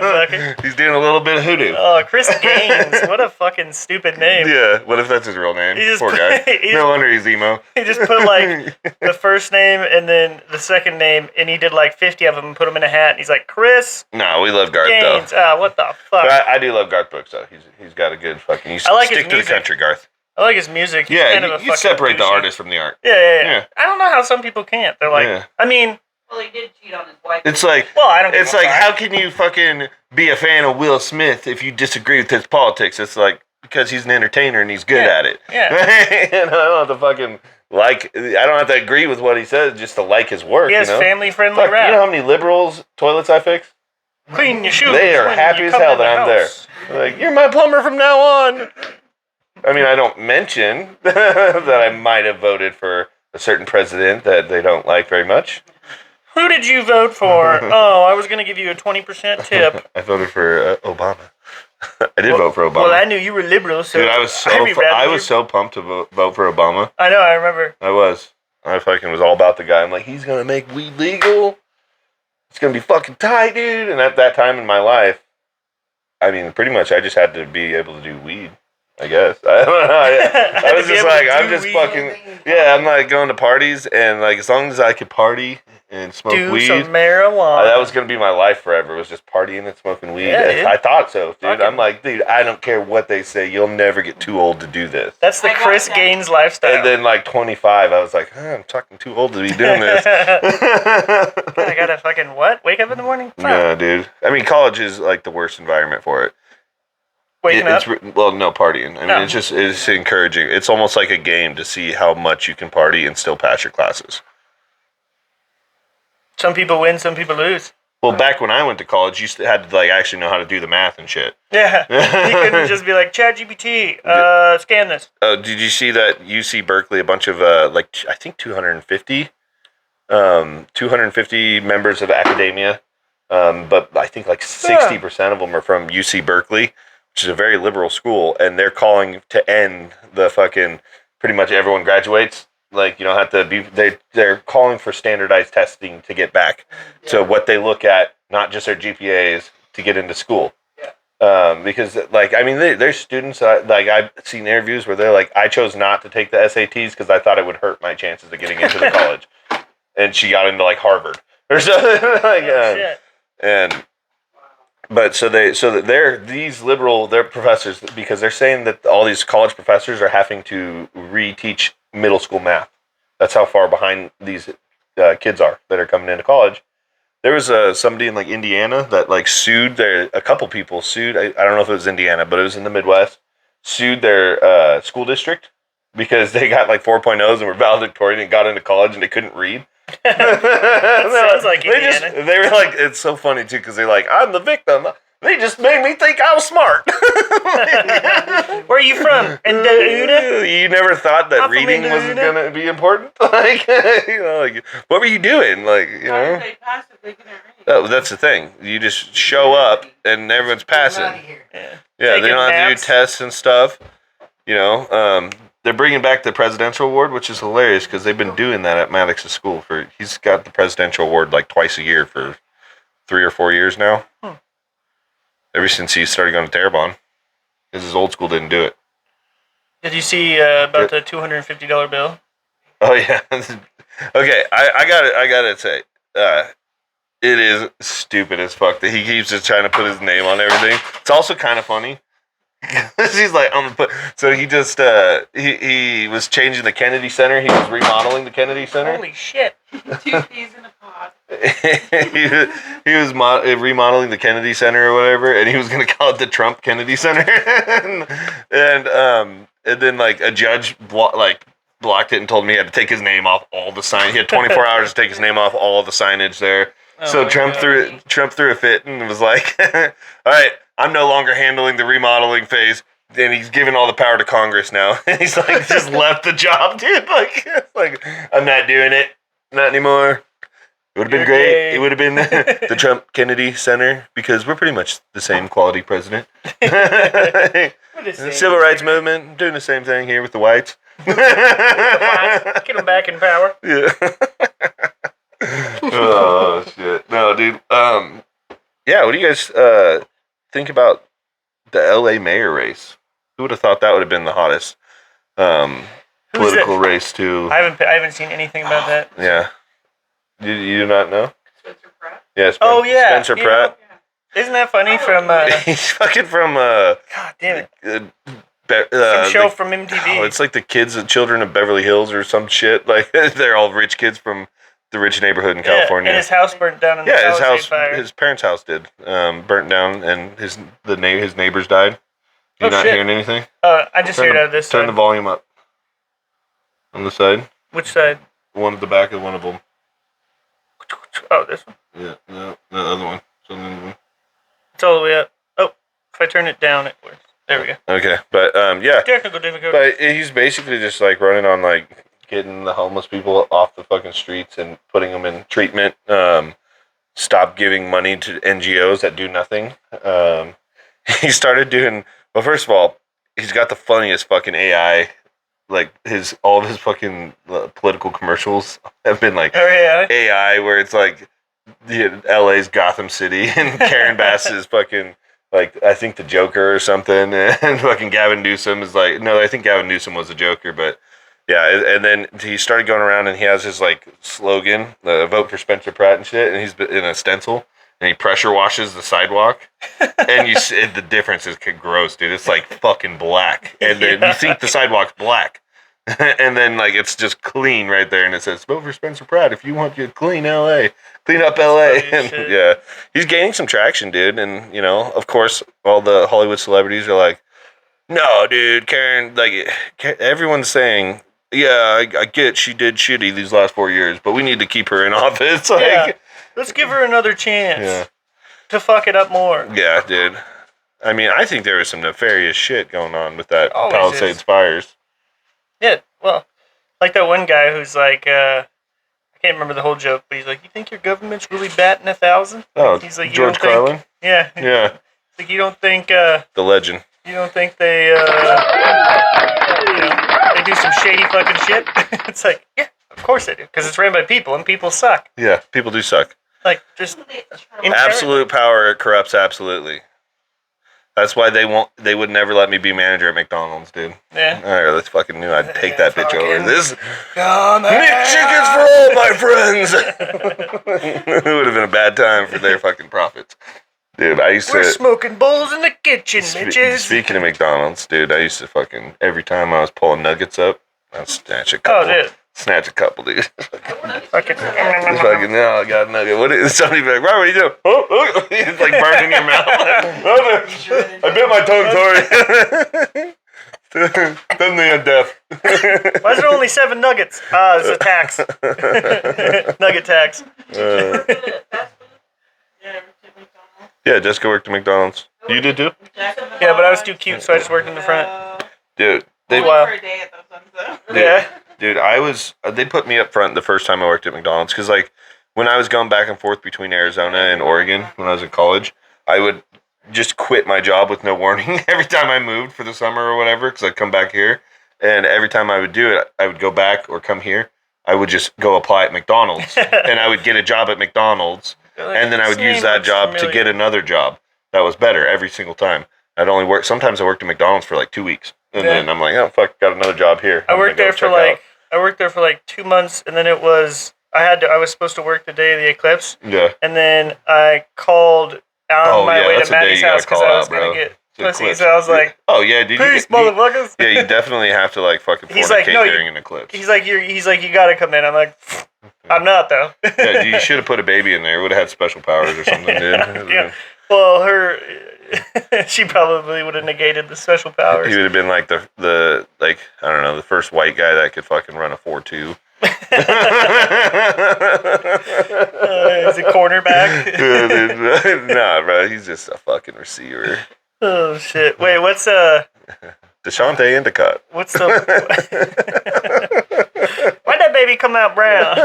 B: fucker.
A: He's doing a little bit of hoodoo.
B: Oh, Chris Gaines. What a fucking stupid name.
A: Yeah, what if that's his real name?
B: He just
A: Poor
B: put-
A: guy.
B: he
A: No
B: just-
A: wonder he's emo.
B: He just put like the first name and then the second name, and he did like 50 of them and put them in a hat. And he's like, Chris
A: No, we love Garth
B: Gaines.
A: though.
B: Ah, what the fuck?
A: But I do love Garth Brooks though. He's got a good fucking. You
B: I like his
A: stick to the
B: music.
A: country, Garth.
B: I like his music. He's
A: Yeah,
B: kind of a
A: you
B: fucking
A: separate the
B: douchey.
A: artist from the art.
B: Yeah.
A: Yeah.
B: I don't know how some people can't. They're like,
A: Yeah.
B: I mean,
C: Well, he did cheat on his wife.
A: It's like
B: well, I don't.
A: it's
B: give a
A: like
B: fuck.
A: how can you fucking be a fan of Will Smith if you disagree with his politics? It's like because he's an entertainer and he's good
B: Yeah.
A: at it.
B: Yeah.
A: And I don't have to fucking like. I don't have to agree with what he says just to like his work.
B: He has
A: you know?
B: family-friendly
A: Fuck,
B: rap.
A: you know how many liberals toilets I fix?
B: Clean your shoes.
A: They are
B: when
A: happy
B: you
A: as
B: come
A: hell
B: in the
A: that I'm there.
B: house.
A: Like, you're my plumber from now on. I mean, I don't mention that I might have voted for a certain president that they don't like very much.
B: Who did you vote for? Oh, I was going to give you a 20% tip.
A: I voted for Obama. I did vote for Obama.
B: Well, I knew you were liberal, so
A: Dude, I was so pumped to vote for Obama.
B: I know, I remember.
A: I fucking was all about the guy. I'm like, he's gonna make weed legal. It's gonna be fucking tight, dude. And at that time in my life, I mean, pretty much, I just had to be able to do weed. I guess I don't know. I was just like, I'm just fucking. Yeah, I'm like going to parties and like as long as I could party and smoke
B: Do
A: weed.
B: some marijuana.
A: That was gonna be my life forever. Was just partying and smoking weed.
B: Yeah, dude.
A: I thought so, dude.
B: Fucking-
A: I'm like, dude, I don't care what they say. You'll never get too old to do this.
B: That's the
C: I got
B: Chris
C: that.
B: Gaines lifestyle.
A: And then like 25, I was like, I'm fucking too old to be doing this.
B: I gotta fucking what? Wake up in the morning? Fuck.
A: No, dude. I mean, college is like the worst environment for it.
B: Waking up?
A: Well, no partying. I mean,
B: No.
A: it's encouraging. It's almost like a game to see how much you can party and still pass your classes.
B: Some people win, some people lose.
A: Well, back when I went to college, you had to like actually know how to do the math and shit.
B: Yeah. You couldn't just be like, ChatGPT, scan this.
A: Did you see that UC Berkeley, a bunch of I think 250 members of academia, but I think like 60% of them are from UC Berkeley, which is a very liberal school, and they're calling to end the fucking pretty much everyone graduates. Like you don't have to be. They're calling for standardized testing to get back to what they look at, not just their GPAs to get into school. Because like I mean, there's students like I've seen interviews where they're like, I chose not to take the SATs because I thought it would hurt my chances of getting into the college, and she got into like Harvard or something like
B: Shit.
A: and. But they're professors because they're saying that all these college professors are having to reteach middle school math. That's how far behind these kids are that are coming into college. There was somebody in like Indiana that like sued a couple people sued. I don't know if it was Indiana, but it was in the Midwest. Sued their school district because they got like 4.0s and were valedictorian and got into college and they couldn't read.
B: Sounds like Indiana.
A: They were like, it's so funny too because they're like, I'm the victim. They just made me think I was smart.
B: Where are you from? Induda?
A: You never thought that
B: I'm from
A: reading was
B: Indiana.
A: gonna be important. Like, like what were you doing? Like,
E: How did they possibly couldn't read?
A: that's the thing. You just show up and everyone's passing.
B: Yeah.
A: Yeah, they
B: Taking
A: don't have to do
B: naps.
A: tests and stuff. They're bringing back the presidential award, which is hilarious because they've been doing that at Maddox's school he's got the presidential award like twice a year for 3 or 4 years now. Ever since he started going to Terrebonne, because his old school didn't do it.
B: Did you see about the $250 bill?
A: Oh yeah. Okay, I gotta say, it is stupid as fuck that he keeps just trying to put his name on everything. It's also kind of funny. He's like, I'm gonna put. So he just he was changing the Kennedy Center. He was remodeling the Kennedy Center.
B: Holy shit.
E: 2 peas in a pod.
A: he was remodeling the Kennedy Center or whatever, and he was gonna call it the Trump Kennedy Center, and then like a judge blocked it and told me he had to take his name off all the sign. He had 24 hours to take his name off all the signage there. So Trump threw a fit and was like, "All right, I'm no longer handling the remodeling phase." And he's given all the power to Congress now. He's like just left the job, dude. Like I'm not doing it, not anymore. It would have been great.
B: Gay.
A: It would have been the Trump Kennedy Center because we're pretty much the same quality president. The civil rights movement doing the same thing here with the whites.
B: Get them back in power.
A: Yeah. Oh shit! No, dude. Yeah. What do you guys think about the LA mayor race? Who would have thought that would have been the hottest political race too?
B: I haven't seen anything about that.
A: Yeah. You do not know?
C: Spencer Pratt.
A: Yeah. Spencer
B: you
A: Pratt.
B: know, isn't that funny from?
A: He's fucking from
B: God damn it! Some show from MTV.
A: Oh, it's like the children of Beverly Hills or some shit. Like they're all rich kids from the rich neighborhood in California.
B: And his house burnt down in the Palisade fire.
A: His parents' house did burnt down, and his neighbors died. You not
B: shit.
A: hearing anything?
B: I just heard out of this
A: Turn
B: side.
A: the volume up. On the side.
B: Which side?
A: One at the back of one of them.
B: Oh, this one.
A: Yeah, no, the other one. So the other one.
B: It's all the way up. Oh, if I turn it down, it works. There we go.
A: Okay, but yeah.
B: Technical difficulty.
A: But he's basically just like running on like getting the homeless people off the fucking streets and putting them in treatment. Stop giving money to NGOs that do nothing. He started doing, well, first of all, he's got the funniest fucking AI. Like all of his fucking political commercials have been like AI, where it's like LA's Gotham City and Karen Bass is fucking like I think the Joker or something, and fucking Gavin Newsom is like no, I think Gavin Newsom was the Joker, but yeah, and then he started going around and he has his like slogan, vote for Spencer Pratt and shit, and he's in a stencil. And he pressure washes the sidewalk, and the difference is gross, dude. It's like fucking black, and then you think the sidewalk's black, and then like it's just clean right there, and it says vote for Spencer Pratt if you want to clean LA, clean up LA, and yeah, he's gaining some traction, dude. And you know, of course, all the Hollywood celebrities are like, no, dude, Karen, like everyone's saying. Yeah, I get she did shitty these last 4 years, but we need to keep her in office. Like,
B: yeah. Let's give her another chance to fuck it up more.
A: Yeah, dude. I mean, I think there was some nefarious shit going on with that
B: Always
A: Palisades
B: is.
A: fires.
B: Yeah, well, like that one guy who's like, I can't remember the whole joke, but he's like, you think your government's really batting 1,000?
A: Oh,
B: he's like,
A: George Carlin?
B: Yeah.
A: Yeah.
B: It's like, you don't think,
A: the legend.
B: You don't think they, they do some shady fucking shit? It's like, yeah, of course they do, because it's ran by people, and people suck.
A: Yeah, people do suck.
B: Like, just
A: absolute power corrupts absolutely. That's why they would never let me be manager at McDonald's, dude.
B: Yeah.
A: All right, let's fucking knew I'd take that bitch over. This
B: come
A: McChickens for all my friends. It would have been a bad time for their fucking profits. Dude, I used
B: We're
A: to...
B: smoking bowls in the kitchen, bitches.
A: Speaking of McDonald's, dude, I used to fucking... Every time I was pulling nuggets up, I'd snatch a couple.
B: Oh, dude.
A: Snatch a couple, dude.
B: Fucking...
A: No, I got a nugget. What is... Somebody be like, Robert, what are you doing? Oh. It's like burning your mouth. I bit my tongue, sorry. Suddenly I'm deaf.
B: Why is there only 7 nuggets? It's a tax. Nugget tax.
A: Yeah, Jessica worked at McDonald's. You did too?
B: Yeah, but I was too cute, so I just worked in the front.
A: Dude,
E: Only for a day at those ones, though.
B: Yeah.
A: Dude, they put me up front the first time I worked at McDonald's because, like, when I was going back and forth between Arizona and Oregon when I was in college, I would just quit my job with no warning every time I moved for the summer or whatever because I'd come back here. And every time I would do it, I would go back or come here. I would just go apply at McDonald's and I would get a job at McDonald's. And then I would use that job to get another job that was better every single time. I'd only work. Sometimes I worked at McDonald's for like 2 weeks, and then I'm like, oh fuck, got another job here.
B: I worked there for like 2 months, and then I was supposed to work the day of the eclipse.
A: Yeah.
B: And then I called on my way to Maddie's house because I was gonna get
A: The
B: Pussy
A: eclipse.
B: sounds like,
A: oh yeah, dude.
B: peace, motherfuckers.
A: Yeah, you definitely have to like fucking
B: He's
A: fornicate
B: like, no,
A: during an eclipse.
B: He's like, you gotta come in. I'm like, I'm not though.
A: Yeah, you should have put a baby in there. It would have had special powers or something, dude.
B: Yeah. Well, she probably would have negated the special powers.
A: He would have been like the like I don't know, the first white guy that could fucking run a 4.2.
B: He's a cornerback.
A: Nah, bro, he's just a fucking receiver.
B: Oh shit! Wait, what's
A: DeShante Endicott.
B: what's the? Why'd that baby come out brown?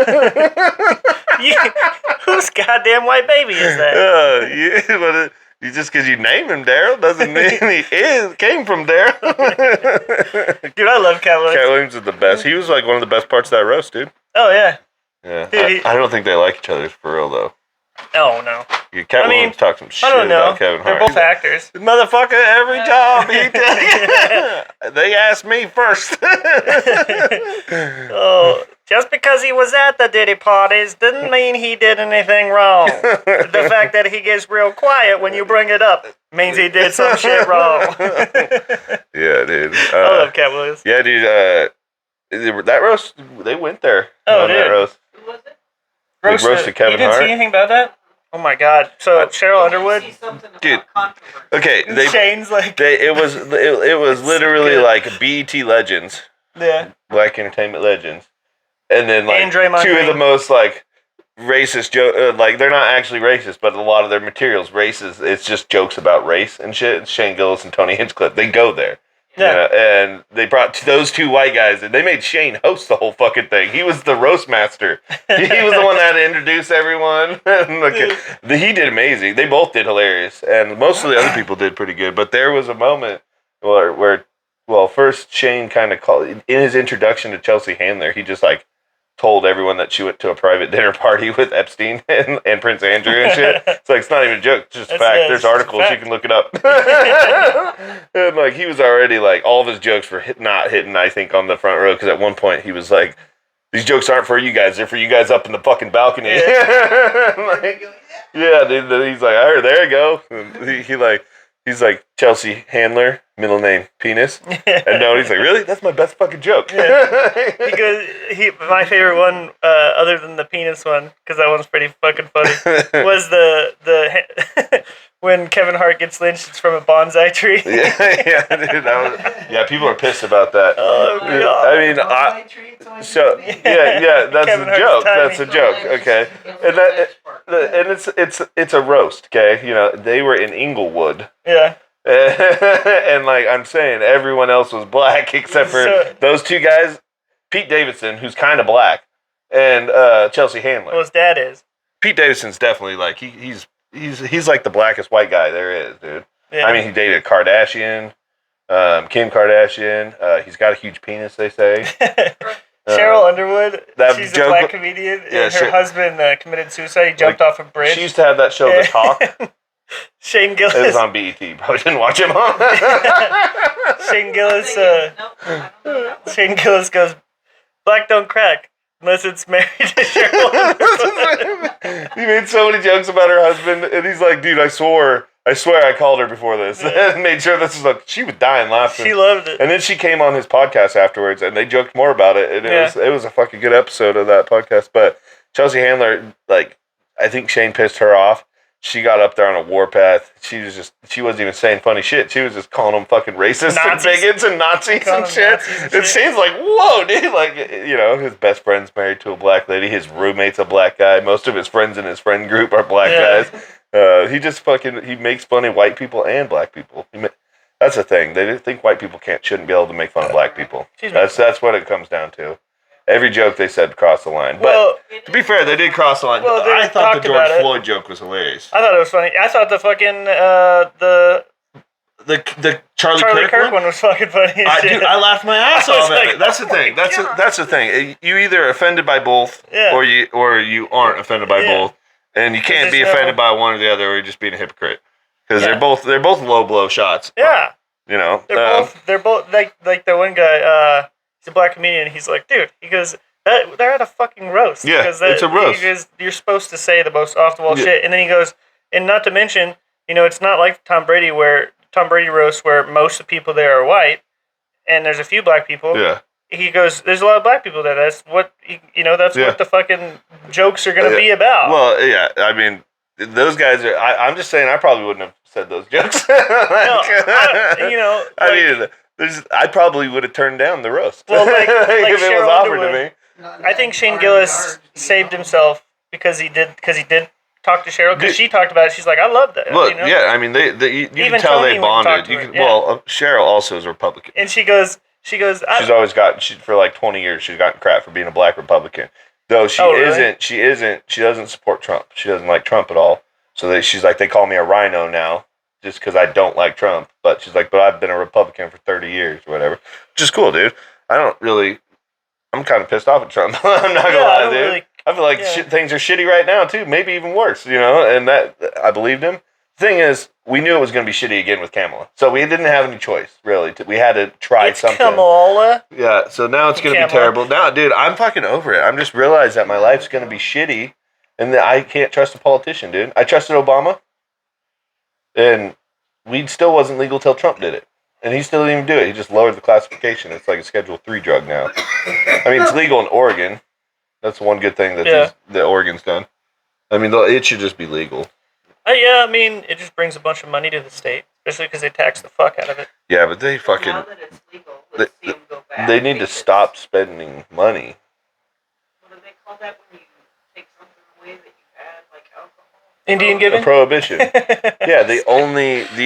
B: Whose goddamn white baby is that?
A: Yeah, but just because you name him Daryl doesn't mean he came from Daryl.
B: Dude, I love Cat Williams.
A: Cat Williams is the best. He was like one of the best parts of that roast, dude.
B: Oh yeah.
A: Yeah,
B: Dude,
A: I don't think they like each other for real though.
B: Oh no.
A: Yeah, Cat Williams talked some shit
B: I don't know.
A: about Kevin
B: They're
A: Hart.
B: both actors.
A: Motherfucker, every job he took, they asked me first.
B: Oh, just because he was at the Diddy parties didn't mean he did anything wrong. The fact that he gets real quiet when you bring it up means he did some shit wrong.
A: Yeah, dude.
B: I love Cat Williams.
A: Yeah, dude. That roast, they went there.
B: Oh,
A: on that
B: dude.
A: roast.
C: Who was it?
A: They roasted Kevin
B: You didn't
A: Hart.
B: see anything about that? Oh my god. So Cheryl Underwood,
C: I see something about
A: Dude.
C: controversy.
A: Okay,
B: Shane's like,
A: it was literally
B: good.
A: like BET legends,
B: yeah.
A: Black Entertainment legends, and then like
B: And Draymond
A: two of the
B: Green.
A: most like racist like they're not actually racist, but a lot of their materials racist. It's just jokes about race and shit. It's Shane Gillis and Tony Hinchcliffe. They go there.
B: Yeah.
A: You know, and they brought those two white guys, and they made Shane host the whole fucking thing. He was the roast master. He was the one that had to introduce everyone. He did amazing. They both did hilarious, and most of the other people did pretty good. But there was a moment where first Shane kind of called in his introduction to Chelsea Handler. He just like told everyone that she went to a private dinner party with Epstein and Prince Andrew and shit. It's like, it's not even a joke. It's just a fact. There's articles. You can look it up. And like, he was already like, all of his jokes were not hitting, I think, on the front row. Because at one point he was like, these jokes aren't for you guys. They're for you guys up in the fucking balcony. Like, yeah, dude. He's like, all right, there you go. And he's like, Chelsea Handler, middle name, penis. And no, he's like, really? That's my best fucking joke.
B: Yeah. Because my favorite one, other than the penis one, because that one's pretty fucking funny, was the when Kevin Hart gets lynched, it's from a bonsai tree.
A: Yeah, dude. People are pissed about that.
B: Oh, God.
A: I mean, that's
B: Kevin
A: a
B: Hart's
A: joke.
B: timing.
A: That's a joke. Okay, and it's a roast. Okay, you know, they were in Inglewood.
B: Yeah.
A: And like I'm saying, everyone else was black except for those two guys, Pete Davidson, who's kind of black, and Chelsea Handler.
B: Well, his dad is.
A: Pete Davidson's definitely like he's like the blackest white guy there is, dude.
B: Yeah.
A: I mean, he dated a Kardashian, Kim Kardashian. He's got a huge penis, they say.
B: Cheryl Underwood,
A: that
B: she's a
A: joke-
B: black comedian,
A: Yeah,
B: and her husband committed suicide. He jumped off a bridge.
A: She used to have that show, The Talk.
B: Shane
A: It was
B: Gillis.
A: on BET. Probably didn't watch it, Mom.
B: Shane Gillis.
C: Nope, I don't know that one.
B: Shane Gillis goes, "Black don't crack unless it's married to Cheryl Underwood."
A: He made so many jokes about her husband, and he's like, dude, I swear I called her before this. And made sure this was like, she was dying laughing.
B: She loved it.
A: And then she came on his podcast afterwards, and they joked more about it. And it was a fucking good episode of that podcast. But Chelsea Handler, like, I think Shane pissed her off. She got up there on a warpath. She wasn't even saying funny shit. She was just calling them fucking racists and bigots and Nazis and shit. And Shane's like, whoa, dude. Like, you know, his best friend's married to a black lady. His roommate's a black guy. Most of his friends in his friend group are black guys. He just he makes fun of white people and black people. That's the thing. They think white people shouldn't be able to make fun of black people. That's what it comes down to. Every joke they said crossed the line. But to be fair, they did cross the line.
B: Well, they
A: I thought the
B: talked
A: George
B: about it.
A: Floyd joke was hilarious.
B: I thought it was funny. I thought the fucking
A: The Charlie
B: Charlie Kirk
A: one?
B: one was fucking funny as shit.
A: Dude, I laughed my ass
B: I was
A: off at
B: like,
A: it. That's the thing. That's the thing. You either offended by both, or you aren't offended by both, and you can't be offended by one or the other, or you're just being a hypocrite. Because they're both low blow shots.
B: Yeah.
A: You know,
B: they're both like the one guy. He's a black comedian. He's like, dude. He goes, they're at a fucking roast.
A: Yeah,
B: because
A: it's a roast.
B: Because you're supposed to say the most off the wall shit, and then he goes, and not to mention, you know, it's not like Tom Brady where Tom Brady roast where most of the people there are white, and there's a few black people.
A: Yeah.
B: He goes, "There's a lot of black people there. That's what That's
A: Yeah.
B: what the fucking jokes are gonna be about."
A: Well, yeah. I mean, those guys are. I'm just saying. I probably wouldn't have said those jokes. I probably would have turned down the roast.
B: Well, like
A: if it was
B: Cheryl
A: offered to
B: Underwood.
A: me.
B: I think Shane Gillis saved himself because he did talk to Cheryl because she talked about it. She's like, I love that.
A: Look, yeah, I mean, you can
B: Even
A: tell
B: Tony
A: they
B: went and talked
A: bonded.
B: to her,
A: You can,
B: yeah.
A: Well, Cheryl also is a Republican.
B: And she goes.
A: She's always for like 20 years. She's gotten crap for being a black Republican. Though she
B: really?
A: She doesn't support Trump. She doesn't like Trump at all. So she's like, they call me a rhino now just because I don't like Trump. But she's like, but I've been a Republican for 30 years or whatever. Which is cool, dude. I'm kind of pissed off at Trump. I'm not gonna lie, dude. I feel like things are shitty right now too. Maybe even worse, and that I believed him. Thing is, we knew it was going to be shitty again with Kamala, so we didn't have any choice really. We had to try something.
B: Kamala.
A: Yeah, so now it's going to be terrible. Now, dude, I'm fucking over it. I'm just realized that my life's going to be shitty, and that I can't trust a politician, dude. I trusted Obama, and weed still wasn't legal till Trump did it, and he still didn't even do it. He just lowered the classification. It's like a Schedule 3 drug now. I mean, it's legal in Oregon. That's one good thing that Oregon's done. I mean, it should just be legal.
B: Yeah, I mean, it just brings a bunch of money to the state, especially because they tax the fuck out of it.
A: Yeah, but they fucking...
C: Now that it's legal, let's see them go back.
A: They need to stop spending money.
C: What do they call that when you take something away that you had, like alcohol?
B: Indian giving?
A: A prohibition. Yeah, the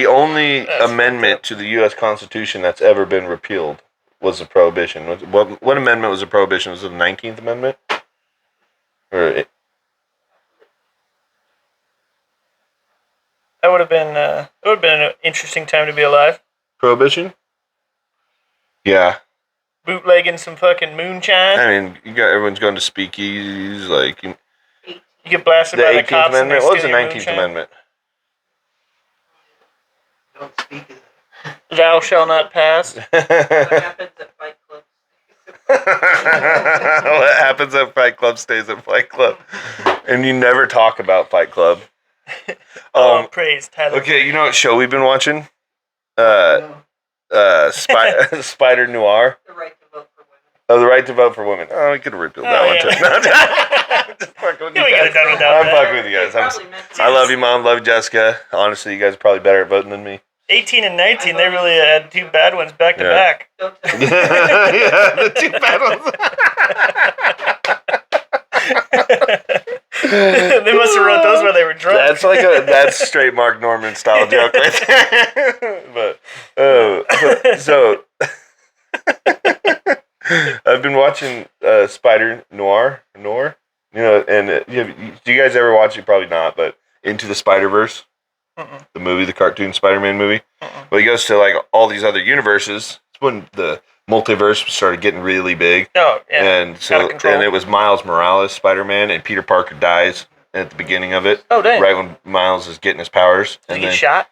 A: only amendment to the U.S. Constitution that's ever been repealed was a prohibition. What amendment was a prohibition? Was it the 19th Amendment?
B: That would have been an interesting time to be alive.
A: Prohibition? Yeah.
B: Bootlegging some fucking moonshine.
A: I mean, everyone's going to speakeasies, like...
B: You get blasted
A: The
B: by the
A: 18th
B: cops.
A: Amendment? What was the 19th
B: moonshine.
A: Amendment?
F: Don't speak of it.
B: Thou shall not pass.
C: What happens at Fight Club?
A: What happens at Fight Club stays at Fight Club. And you never talk about Fight Club.
B: Praise Tyler.
A: Okay, you know what show we've been watching?
F: No.
A: Spider Noir.
C: The right to vote for women.
A: Oh, the right to vote for women. Oh, we could have repealed that one too. I'm just fucking with you
B: We could
A: guys.
B: have done without
A: I'm
B: that.
A: fucking with you guys.
C: Probably meant to.
A: I love you, Mom. Love you, Jessica. Honestly, you guys are probably better at voting than me.
B: 18 and 19, they really had two bad ones back to back.
C: Don't tell me.
A: Yeah, the two bad ones.
B: They must have wrote those while they were drunk.
A: That's straight Mark Norman style joke right there. But so I've been watching Spider Noir, and do you guys ever watch it? Probably not, but Into the Spider-Verse, the movie, the cartoon Spider-Man movie. But he goes to like all these other universes. It's when the multiverse started getting really big.
B: Oh, yeah.
A: And so, and it was Miles Morales, Spider-Man, and Peter Parker dies at the beginning of it.
B: Oh, dang.
A: Right when Miles is getting his powers.
B: Did he get shot?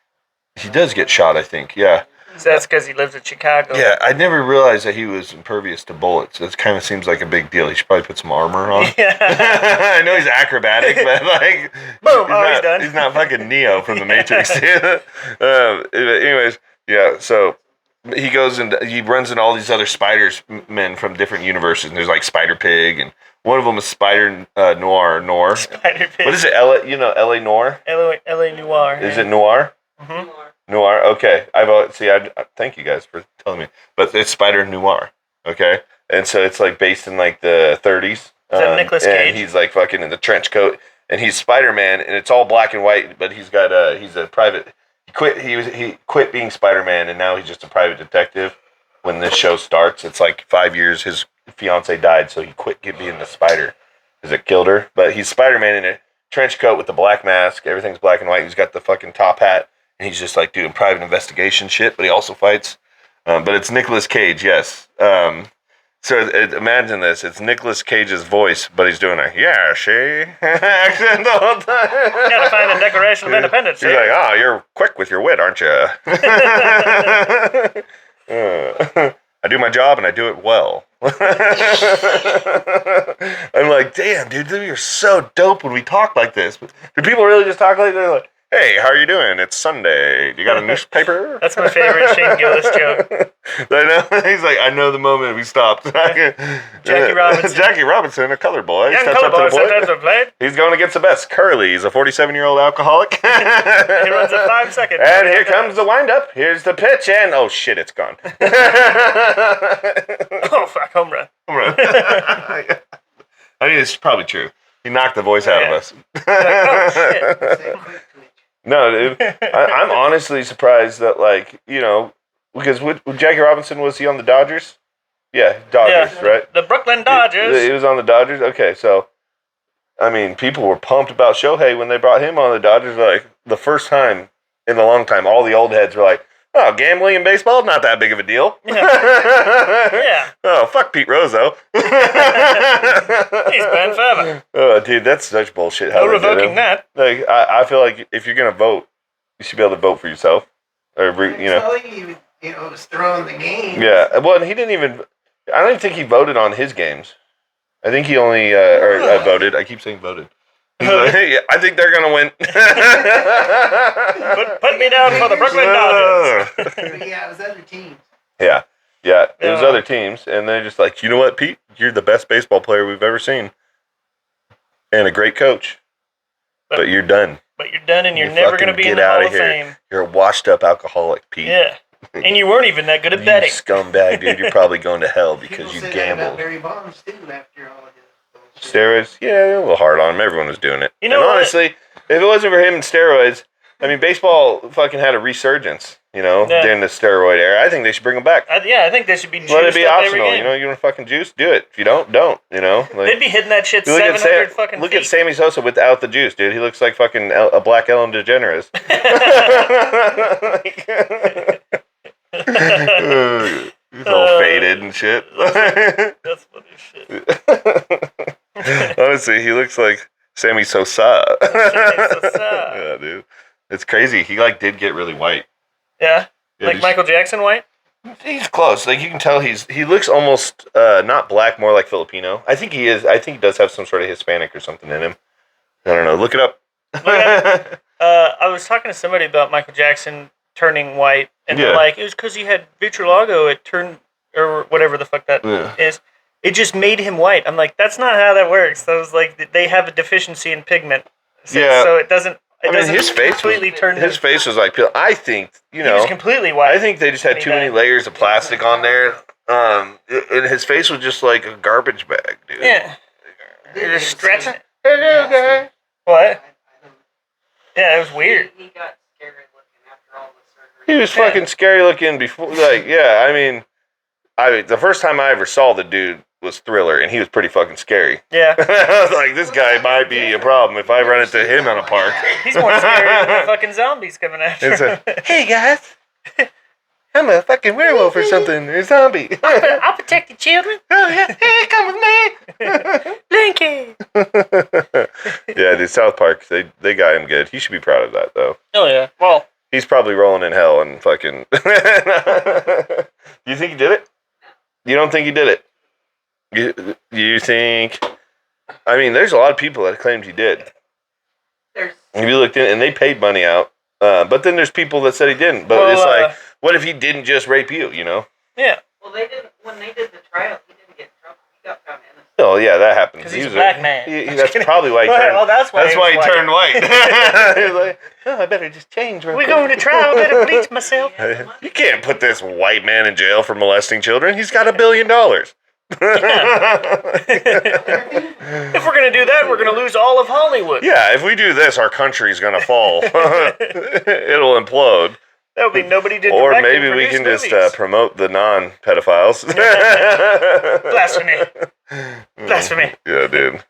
A: He does get shot, I think, yeah.
B: So that's because he lives in Chicago.
A: Yeah, I never realized that he was impervious to bullets. It kind of seems like a big deal. He should probably put some armor on.
B: Yeah.
A: I know he's acrobatic, but like...
B: Boom, he's done.
A: He's not fucking Neo from The Matrix. Anyways, yeah, so... He goes and he runs into all these other Spider-Men from different universes. And there's like Spider-Pig, and one of them is Spider Noir.
B: Spider-Pig.
A: What is it? L.A. Noir?
B: L.A. Noir.
A: Is it Noir?
B: Mm-hmm.
A: Noir. Okay. I thank you guys for telling me. But it's Spider Noir. Okay, and so it's like based in like the 30s.
B: Is that Nicolas Cage?
A: And he's like fucking in the trench coat, and he's Spider-Man, and it's all black and white. But he's a private. He quit being Spider-Man, and now he's just a private detective. When this show starts, it's like 5 years. His fiance died, so he quit being the Spider because it killed her. But he's Spider-Man in a trench coat with the black mask. Everything's black and white. He's got the fucking top hat, and he's just like doing private investigation shit. But he also fights. But it's Nicolas Cage, yes. Imagine this. It's Nicolas Cage's voice, but he's doing a, yeah, she accent the whole time.
B: You gotta find the Declaration of Independence.
A: He's like, oh, you're quick with your wit, aren't you? I do my job, and I do it well. I'm like, damn, dude, you're so dope when we talk like this. Do people really just talk like that? Like, Hey, how are you doing? It's Sunday. You got a newspaper?
B: That's my favorite Shane Gillis joke.
A: I know. He's like, I know the moment we stopped.
B: Jackie Robinson.
A: Jackie Robinson, a color boy.
B: Young
A: steps
B: color
A: up to
B: boy
A: the plate.
B: sometimes are played.
A: He's going against the best. Curly. He's a 47-year-old alcoholic.
B: He runs a 5-second.
A: And here comes the windup. Here's the pitch, and oh shit, it's gone.
B: Oh fuck, home run.
A: I mean, it's probably true. He knocked the voice out of us.
B: Oh shit.
F: Say quick twitch.
A: No, dude. I'm honestly surprised that, like, you know, because with Jackie Robinson, was he on the Dodgers? Yeah, Dodgers,
B: Yeah,
A: right?
B: The Brooklyn Dodgers.
A: He was on the Dodgers? Okay, so, I mean, people were pumped about Shohei when they brought him on the Dodgers. Like, the first time in a long time, all the old heads were like, oh, gambling in baseball? Not that big of a deal.
B: Yeah.
A: Oh, fuck Pete Rose, though.
B: He's banned forever.
A: Oh, dude, that's such bullshit. How
B: No
A: they did
B: revoking
A: him.
B: that.
A: Like, I feel like if you're going to vote, you should be able to vote for yourself. Or, you
F: It's
A: know.
F: not like he, was throwing the game.
A: Yeah, well, and he didn't even. I don't even think he voted on his games. I think he only voted. I keep saying voted. He's like, hey, I think they're gonna win.
B: Put me down for the Brooklyn Dodgers.
F: But yeah, it was other teams.
A: Yeah, it was
B: Yeah.
A: other teams, and they're just like, you know what, Pete, you're the best baseball player we've ever seen, and a great coach, but you're done.
B: But you're done, and you're
A: You
B: never
A: fucking
B: going to be in
A: get
B: the Hall
A: outta
B: of
A: here.
B: Fame.
A: You're a washed-up alcoholic, Pete.
B: Yeah. And you weren't even that good at
A: You
B: betting.
A: scumbag, dude. You're probably going to hell because
F: People
A: you
F: say that about
A: gambled.
F: Barry Bonds too after all of his bullshit.
A: Steroids, yeah, a little hard on him. Everyone was doing it.
B: You know
A: and
B: what?
A: honestly, if it wasn't for him and steroids, I mean, baseball fucking had a resurgence, you know,
B: Yeah.
A: during the steroid era. I think they should bring them back.
B: I think they should be juiced
A: Let it be
B: up every
A: optional.
B: game.
A: You know, you want to fucking juice? Do it. If you don't, don't. You know? Like,
B: They'd be hitting that shit
A: look at
B: 700 fucking
A: look
B: feet.
A: at Sammy Sosa without the juice, dude. He looks like fucking a black Ellen DeGeneres. He's all faded and shit.
B: That's funny shit.
A: Honestly, he looks like Sammy Sosa.
B: Sosa.
A: Yeah, dude. It's crazy. He like did get really white.
B: Yeah?
A: Yeah,
B: Like
A: he's-
B: Michael Jackson white?
A: He's close. Like, you can tell he looks almost not black, more like Filipino. I think he is. I think he does have some sort of Hispanic or something in him. I don't know. Look it up.
B: I was talking to somebody about Michael Jackson turning white, and they're
A: Yeah.
B: like, it was because he had vitiligo. It turned, or whatever the fuck that
A: Yeah.
B: is. It just made him white. I'm like, that's not how that works. That was like, they have a deficiency in pigment.
A: Yeah.
B: So it doesn't. It
A: I mean,
B: doesn't
A: his face was-
B: completely turn
A: His face was like peel. I think, you
B: He was
A: know,
B: completely white.
A: I think they just had too many layers of plastic on there. And his face was just like a garbage bag, dude.
B: Yeah. You're just stretching it.
A: Hello, guys.
B: What? Yeah, it was weird.
C: He got scary looking after all the surgery.
A: He was fucking scary looking before. Like, yeah, I mean, the first time I ever saw the dude was Thriller, and he was pretty fucking scary.
B: Yeah.
A: I was like, this guy might be a problem if I run into him in a park.
B: He's more scary than the fucking zombies coming after
A: It's
B: him.
A: hey guys, I'm a fucking werewolf or something, or a zombie.
B: I'll protect the children.
A: Oh yeah, hey, come with
B: Blinky.
A: me. Yeah, dude, South Park, they got him good. He should be proud of that though.
B: Oh yeah. Well,
A: He's probably rolling in hell and fucking. Do you think he did it? You don't think he did it? You think? I mean, there's a lot of people that claimed he did.
C: There's
A: If you looked in, and they paid money out. But then there's people that said he didn't. But
B: Well,
A: it's like, what if he didn't just rape you? You know?
B: yeah.
C: well, they didn't when they did the trial. He didn't get in trouble. He got found innocent.
A: Oh yeah, that happens.
B: Because he's a
A: was
B: black man.
A: That's probably why he turned.
B: Oh, that's why.
A: That's
B: he
A: why he
B: was
A: turned white. He's like, oh, I better just change. Real
B: We're
A: quick."
B: going to trial. Better bleach myself.
A: You can't put this white man in jail for molesting children. He's got $1 billion.
B: If we're gonna do that, we're gonna lose all of Hollywood.
A: Yeah, if we do this, our country's gonna fall. It'll implode.
B: That would be nobody to
A: Or
B: direct and
A: maybe we
B: produce
A: can just
B: movies.
A: promote the non-pedophiles.
B: Blasphemy. Blasphemy.
A: Yeah, dude.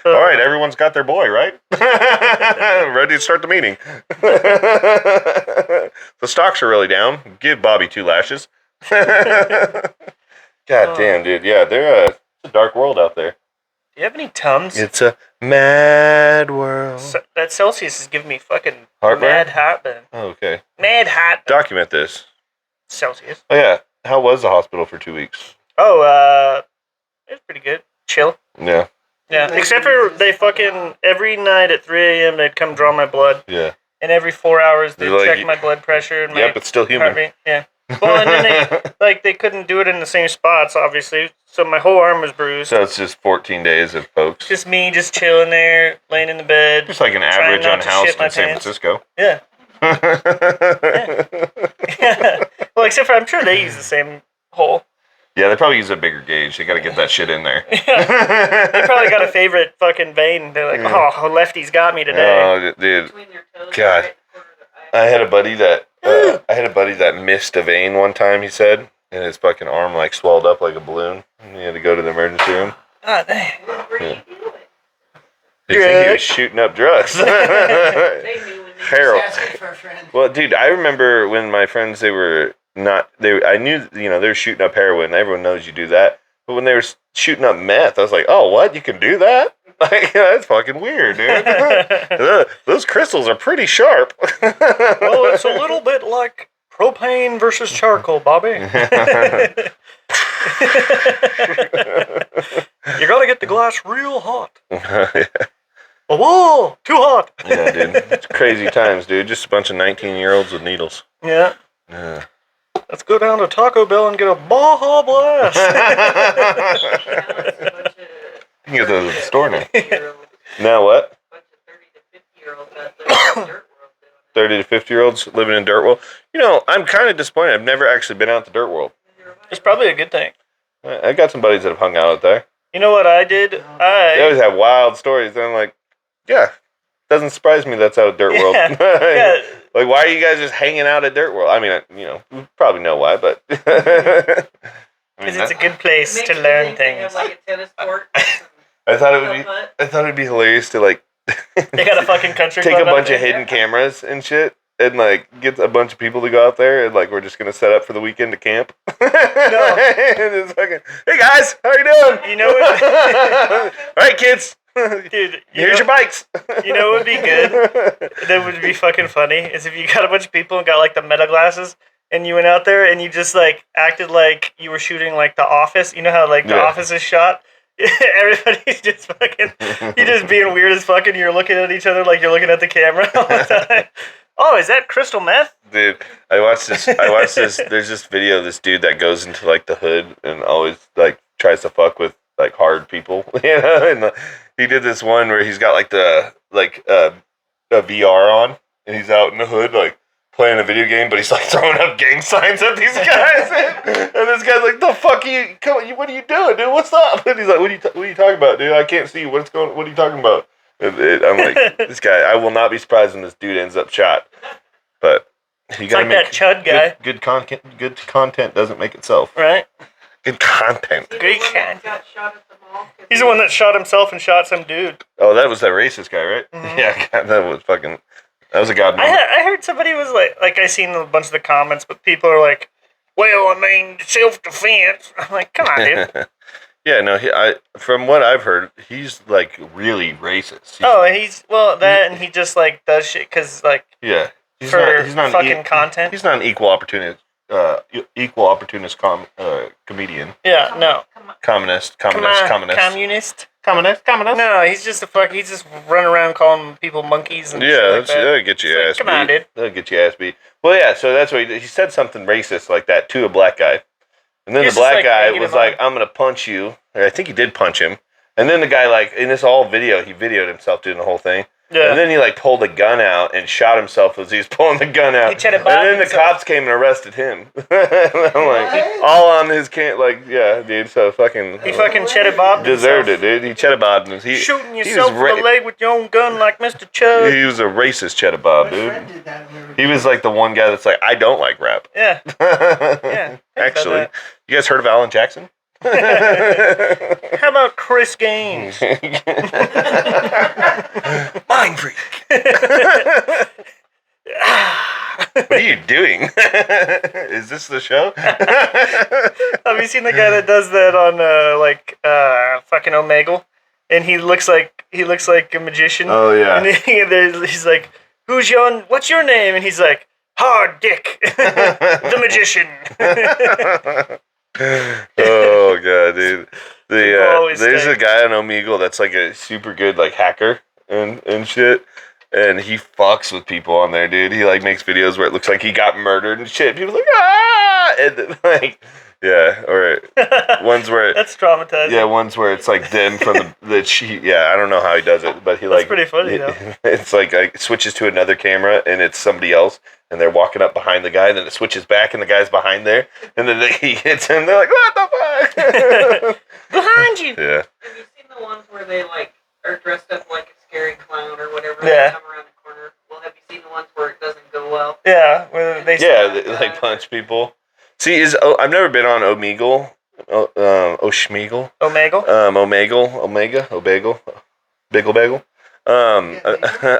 A: All right, everyone's got their boy, right? Ready to start the meeting. The stocks are really down. Give Bobby 2 lashes. God damn, dude. Yeah, it's a dark world out there.
B: Do you have any Tums?
A: It's a mad world.
B: That Celsius is giving me fucking
A: Heartburn?
B: mad heartburn.
A: Oh, okay.
B: Mad hot
A: Document this.
B: Celsius.
A: Oh, yeah. How was the hospital for 2 weeks?
B: Oh, it was pretty good. Chill.
A: Yeah.
B: Yeah. Except for they fucking every night at 3 a.m. they'd come draw my blood.
A: Yeah.
B: and every 4 hours they
A: They're like,
B: check my blood pressure and my
A: Yep, it's still human.
B: heart rate. Yeah. Well, and then they couldn't do it in the same spots, obviously. So my whole arm was bruised.
A: So it's just 14 days of pokes.
B: Just me, just chilling there, laying in the bed.
A: Just like an
B: trying
A: average
B: not to
A: unhoused
B: shit my
A: in San
B: pants.
A: Francisco.
B: Yeah. Yeah. Well, except for I'm sure they use the same hole.
A: Yeah, they probably use a bigger gauge. They got to get that shit in there.
B: Yeah. They probably got a favorite fucking vein. They're like, oh, Lefty's got me today.
A: Oh, dude.
C: Between their toes.
A: God.
C: Right corner of the eye.
A: I had a buddy that missed a vein one time, he said, and his fucking arm like swelled up like a balloon. And he had to go to the emergency room.
B: Ah, dang.
C: What were you doing?
A: They think he was shooting up drugs.
C: They knew when they
A: Harold.
F: Just asking for a friend.
A: Well, dude, I remember when my friends, I knew, they were shooting up heroin. Everyone knows you do that. But when they were shooting up meth, I was like, oh, what? You can do that? Like, that's fucking weird, dude. Those crystals are pretty sharp.
B: Well, it's a little bit like propane versus charcoal, Bobby. You gotta get the glass real hot. Oh, whoa, too hot.
A: Yeah, dude. It's crazy times, dude. Just a bunch of 19-year-olds with needles.
B: Yeah.
A: Yeah.
B: Let's go down to Taco Bell and get a Baja Blast.
C: Now it's a bunch of
A: You can get those at the store now.
C: 30-year-olds.
A: Now what?
C: Bunch of 30 to 50-year-olds out there in the dirt world doing
A: 30 to 50-years living in dirt world. You know, I'm kind of disappointed. I've never actually been out the dirt world.
B: It's probably a good thing.
A: I got some buddies that have hung out there.
B: You know what I did?
A: They always have wild stories. And I'm like, yeah, doesn't surprise me that's out of dirt world.
B: Yeah.
A: Like, why are you guys just hanging out at dirt world? I mean, we probably know why, but I
B: Because it's a good place
C: Makes
B: to
C: me
B: learn
C: think they have
B: things.
C: like a tennis court.
A: I thought it'd be hilarious to like
B: They got a fucking country
A: take
B: club
A: a
B: out
A: bunch of
B: there.
A: hidden cameras and shit. And like get a bunch of people to go out there and like we're just gonna set up for the weekend to camp. And it's fucking, hey guys, how you doing?
B: You know what?
A: All right, kids.
B: Dude,
A: Here's your bikes.
B: You know what would be good? That would be fucking funny is if you got a bunch of people and got like the meta glasses and you went out there and you just like acted like you were shooting like The Office. You know how like The
A: Yeah.
B: Office is shot? Everybody's just fucking, you're just being weird as fuck and you're looking at each other like you're looking at the camera all the time. Oh, is that crystal meth?
A: Dude, I watched this. There's this video of this dude that goes into like the hood and always like tries to fuck with like hard people, you know. And he did this one where he's got like a VR on and he's out in the hood like playing a video game, but he's like throwing up gang signs at these guys. And this guy's like, "The fuck what are you doing, dude? What's up?" And he's like, "What are you talking about, dude? I can't see what are you talking about?" I'm like, this guy. I will not be surprised when this dude ends up shot. But you gotta
B: like that Chud guy.
A: Good content. Good content doesn't make itself.
B: Right?
A: Good content.
C: See the
B: Great
C: one
B: cat.
C: that got shot at the mall?
B: He's the one that shot himself and shot some dude.
A: Oh, that was that racist guy, right?
B: Mhm.
A: Yeah, God, that was a god moment.
B: I heard somebody was like I seen a bunch of the comments, but people are like, well, I mean, self-defense. I'm like, come on, dude.
A: Yeah, no. From what I've heard, he's like really racist.
B: And he just like does shit because like
A: Yeah. He's
B: for
A: he's not
B: fucking content.
A: He's not an equal opportunist comedian.
B: Yeah, no.
A: Communist.
B: Communist.
A: Communist.
B: No, he's just he's just running around calling people monkeys and shit
A: Yeah,
B: like that.
A: that'll get you
B: It's
A: ass
B: like, come on,
A: beat.
B: dude.
A: That'll get you ass beat. Well, yeah, so that's why he said something racist like that to a black guy. And then
B: He's
A: the
B: just,
A: black
B: like,
A: guy
B: egging
A: was
B: him
A: like,
B: on.
A: I'm going to punch you. Or I think he did punch him. And then the guy, like, in this all video, he videoed himself doing the whole thing.
B: Yeah.
A: And then he, like, pulled a gun out and shot himself as he was pulling the gun out.
B: He tried to
A: And
B: bob
A: then the
B: himself.
A: cops came and arrested him. And I'm like, all on his yeah, dude, so fucking...
B: He fucking cheddar bobbed
A: deserved
B: himself.
A: it, dude. He cheddar bobbed him.
B: Shooting
A: he was
B: yourself in the leg with your own gun like Mr. Chud.
A: He was a racist cheddar bob,
F: My
A: dude.
F: friend did that when we were
A: He was like the one guy that's like, I don't like rap.
B: Yeah. Yeah.
A: Actually,
B: that.
A: you guys heard of Alan Jackson?
B: How about Chris Gaines?
A: Mind freak. What are you doing? Is this the show?
B: Have you seen the guy that does that on fucking Omegle? And he looks like a magician.
A: Oh yeah.
B: And he's like, what's your name? And he's like, Hard Dick, the magician.
A: Oh god, dude.
B: People always
A: There's
B: say-
A: a guy on Omegle that's like a super good like hacker and shit. And he fucks with people on there, dude. He like makes videos where it looks like he got murdered and shit. People like, ah, and then, like, yeah, or ones where
B: That's traumatizing.
A: yeah, ones where it's like them from the cheat. Yeah, I don't know how he does it, but he
B: That's
A: like
B: pretty funny, though.
A: It's like switches to another camera and it's somebody else, and they're walking up behind the guy, and then it switches back and the guy's behind there, and then he hits him. They're like, what the fuck?
B: Behind you.
A: Yeah.
C: Have you seen the ones where they like are dressed up like a scary clown or whatever?
B: Yeah.
C: They come around the corner. Well, have you seen the ones where it doesn't go well?
B: Yeah, where they
A: Yeah, they like punch people. See, I've never been on Omegle, Oshmegle,
B: Omegle.
A: Omegle, Biggle Bagel.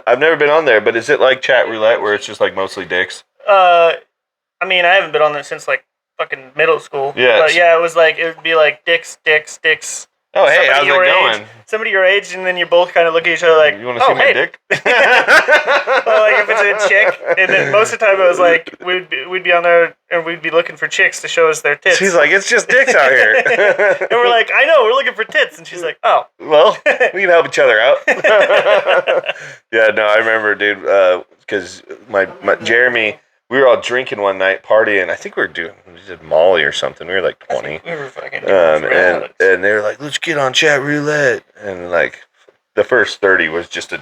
A: I've never been on there, but is it like chat roulette where it's just like mostly dicks?
B: I mean, I haven't been on there since like fucking middle school.
A: Yeah.
B: But yeah, it would be like dicks.
A: Oh, hey, how's it
B: your
A: going?
B: Age, somebody your age, and then you both kind of look at each other like,
A: You want to see my
B: hey.
A: dick?
B: Well, like if it's a chick, and then most of the time it was like we'd be on there and we'd be looking for chicks to show us their tits.
A: She's like, it's just dicks out here.
B: And we're like, I know, we're looking for tits, and she's like, oh.
A: Well, we can help each other out. Yeah, no, I remember, dude, because my Jeremy, we were all drinking one night, partying. I think we did Molly or something. We were like 20.
B: We were fucking.
A: And they were like, let's get on chat roulette. And like, the first 30 was just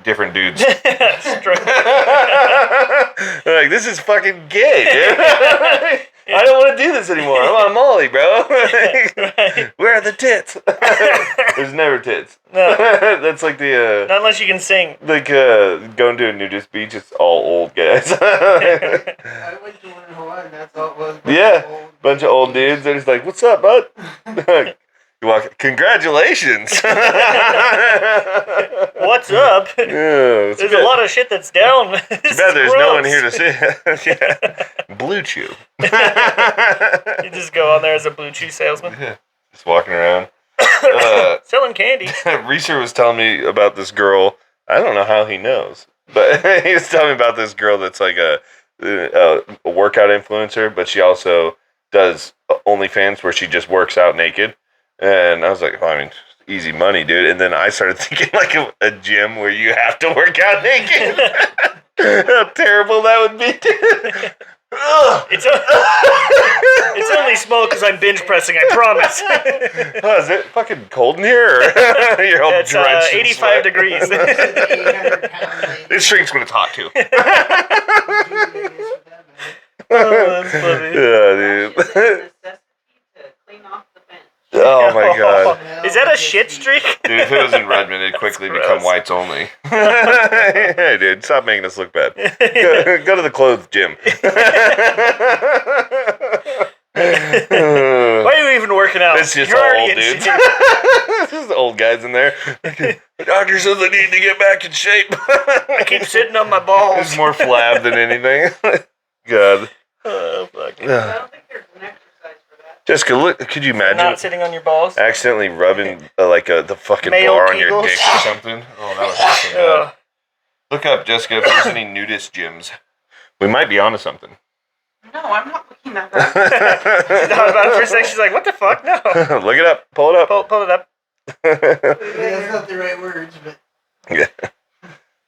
A: different dudes. They're like, this is fucking gay, dude. I don't want to do this anymore. I'm on Molly, bro.
B: Right.
A: Where are the tits? There's never tits.
B: No.
A: That's like the
B: Not unless you can sing.
A: like going to a nudist beach. It's all old guys.
F: I went to one in Hawaii, and that's all it was.
A: Yeah, bunch of old dudes. They're just like, "What's up, bud?" You walk. Congratulations.
B: What's up?
A: Yeah,
B: There's a lot of shit that's down.
A: Too bad there's no one here to see it. Yeah. Blue Chew.
B: You just go on there as a Blue Chew salesman.
A: Yeah. Just walking around.
B: Selling candy.
A: Reeser was telling me about this girl. I don't know how he knows, but he was telling me about this girl that's like a workout influencer, but she also does OnlyFans where she just works out naked. And I was like, well, I mean, easy money, dude. And then I started thinking like a gym where you have to work out naked. How terrible that would be, dude.
B: It's only small because I'm bench pressing, I promise.
A: Oh, is it fucking cold in here? Or you're all
B: It's
A: drenched in
B: 85
A: sweat?
B: degrees.
F: 800-pound lady.
A: This drink's when it's hot too.
B: Oh, that's funny.
A: Yeah, dude.
C: It's a necessity to clean off the bench.
A: Oh my god.
B: Is that a shit streak?
A: Dude, if it was in Redmond, it'd quickly
B: That's
A: become
B: gross.
A: whites only. Hey, dude, stop making us look bad. Go to the clothes gym.
B: Why are you even working out?
A: It's just
B: You're
A: all
B: already
A: old
B: in
A: dudes.
B: shape.
A: It's just the old guys in there. The doctor says I need to get back in shape.
B: I keep sitting on my balls.
A: It's more flab than anything. God.
B: Oh, fuck.
C: I don't think there's an exercise for that.
A: Jessica, look, could you imagine
B: Not sitting on your balls.
A: accidentally rubbing the fucking
B: Male
A: bar on your
B: Kegels?
A: dick or something? Oh, that was fucking bad.
B: Ugh.
A: Look up, Jessica, if there's any nudist gyms. We might be onto something.
E: No, I'm not looking that up.
B: No, about for a second, she's like, what the fuck? No.
A: Look it up. Pull it up.
B: Pull it up.
F: That's not the right words, but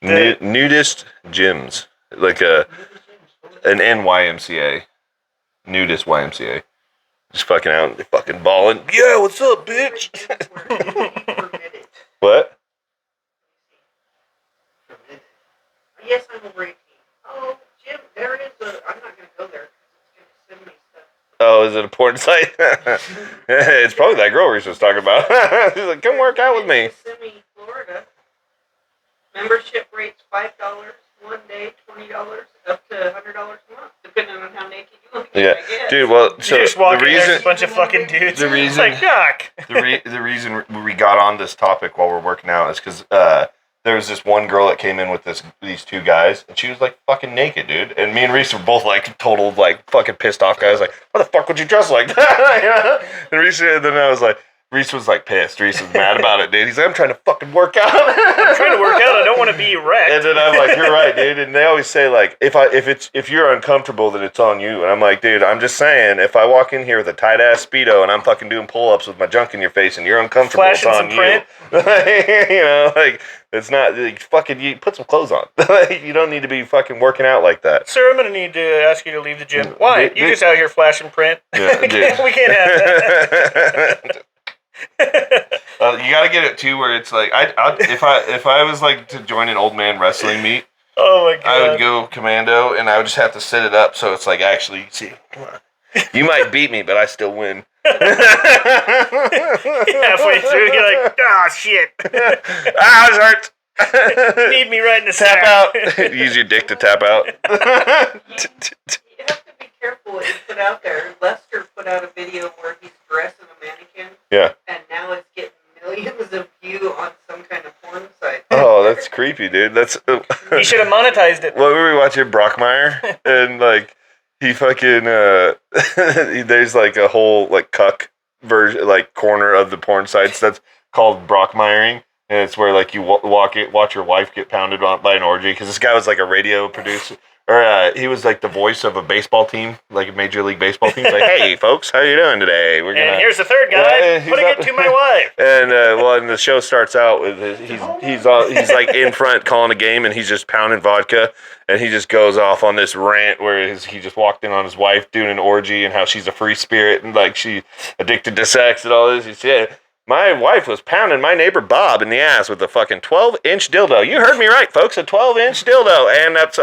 A: Nudist gyms. Like an NYMCA. Nudist YMCA. Just fucking out and fucking balling. Yeah, what's up, bitch?
F: permitted.
A: What?
F: Permitted.
C: Yes, I'm over 18. Oh, Jim, there is a. I'm not going to go there because it's going to send me stuff.
A: Oh, is it a porn site? It's probably that girl Reese was talking about. She's like, come work out with me.
C: Kissimmee, Florida. Membership rates $5 one day, $20 up to $100 a month, depending on how naked you want to
A: Yeah,
C: get. I guess.
A: dude. Well, so
B: You just walk
A: the
B: in there,
A: reason
B: there's a bunch of fucking dudes.
A: the
B: It's
A: reason-
B: like, yuck.
A: the reason we got on this topic while we're working out is because there was this one girl that came in with these two guys, and she was like fucking naked, dude. And me and Reese were both like total like fucking pissed off guys. Like, why the fuck would you dress like that? You know? And then I was like, Reese was like pissed. Reese was mad about it, dude. He's like, I'm trying to fucking work out.
B: I'm trying to work out. I don't want to be wrecked.
A: And then I'm like, you're right, dude. And they always say like, if you're uncomfortable, then it's on you. And I'm like, dude, I'm just saying, if I walk in here with a tight ass speedo and I'm fucking doing pull ups with my junk in your face and you're uncomfortable,
B: Flashing
A: it's
B: some
A: on you.
B: print.
A: You know, like It's not like, fucking. You put some clothes on. You don't need to be fucking working out like that.
B: Sir, I'm gonna need to ask you to leave the gym. Why?
A: Dude,
B: You're just out here flashing print.
A: Yeah,
B: we can't have that.
A: You gotta get it too, where it's like if I was like to join an old man wrestling meet,
B: Oh my god.
A: I would go commando, and I would just have to set it up so it's like actually see. Come on, you might beat me, but I still win.
B: Halfway through, you're like, oh shit.
A: Ah, it hurts.
B: You need me right in the
A: Tap
B: sack.
A: out. Use your dick to tap out.
C: You have to be careful what you put out there. Lester put out a video where he's dressing a mannequin.
A: Yeah.
C: And now it's getting millions of views on some kind of porn site.
A: Oh, that's creepy, dude. That's.
B: You should have monetized it.
A: What were we watching? Brockmire, and like he fucking there's like a whole like cuck version, like corner of the porn sites that's called Brockmiring, and it's where like you watch your wife get pounded on by an orgy because this guy was like a radio producer. Or he was like the voice of a baseball team, like a major league baseball team. He's like, "Hey, folks, how you doing today? We're gonna."
B: And here's the third guy putting it to my wife.
A: And and the show starts out with he's like in front calling a game, and he's just pounding vodka, and he just goes off on this rant where he just walked in on his wife doing an orgy and how she's a free spirit and like she addicted to sex and all this. He said, "My wife was pounding my neighbor Bob in the ass with a fucking 12-inch dildo." You heard me right, folks, a 12-inch dildo, and that's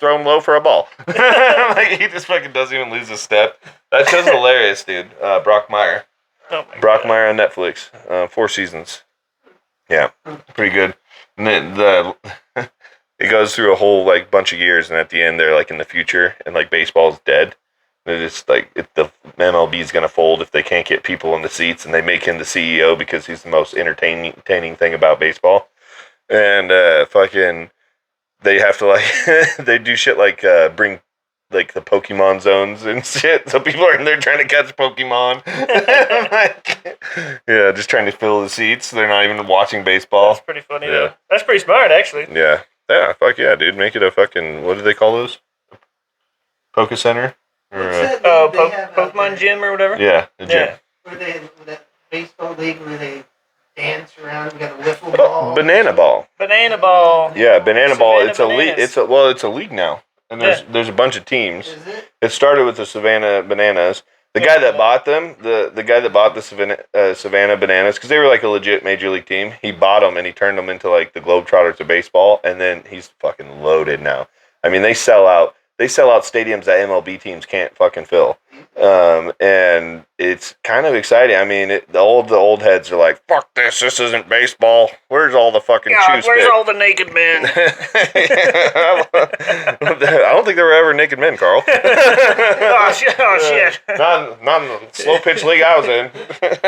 A: thrown low for a ball. Like he just fucking doesn't even lose a step. That show's hilarious, dude. Brockmire.
B: Oh my
A: Brockmire on Netflix. 4 seasons. Yeah, pretty good. And then it goes through a whole like bunch of years, and at the end they're like in the future, and like baseball's dead. And it's like the MLB's gonna fold if they can't get people in the seats, and they make him the CEO because he's the most entertaining thing about baseball. And fucking, they have to like they do shit like bring like the Pokemon zones and shit, so people are in there trying to catch Pokemon. Like, yeah, just trying to fill the seats. They're not even watching baseball.
B: That's pretty funny,
A: Yeah.
B: though. That's pretty smart, actually.
A: Yeah, fuck yeah, dude. Make it a fucking, what do they call those? Poke Center? Or,
F: What's that
B: Oh,
F: league they have out
B: Pokemon
F: there?
B: Gym or whatever?
A: yeah, the gym.
B: Yeah.
F: Where they that baseball league where they dance around. We got a wiffle
A: Oh,
F: ball.
A: banana ball.
B: Banana Ball.
A: Yeah, banana ball.
B: Savannah
A: It's a league.
B: Bananas.
A: It's a league now, and there's a bunch of teams.
F: Is it?
A: It started with the Savannah Bananas. The guy that bought them, the guy that bought the Savannah Bananas, because they were like a legit major league team. He bought them and he turned them into like the Globetrotters of baseball, and then he's fucking loaded now. I mean, they sell out stadiums that MLB teams can't fucking fill, and it's kind of exciting. I mean, the old heads are like, "Fuck this! This isn't baseball. Where's all the fucking
B: God,
A: chew
B: where's
A: spit?"
B: all the naked men?
A: I don't think there were ever naked men, Carl.
B: Oh, shit.
A: Not in the slow pitch league I was in.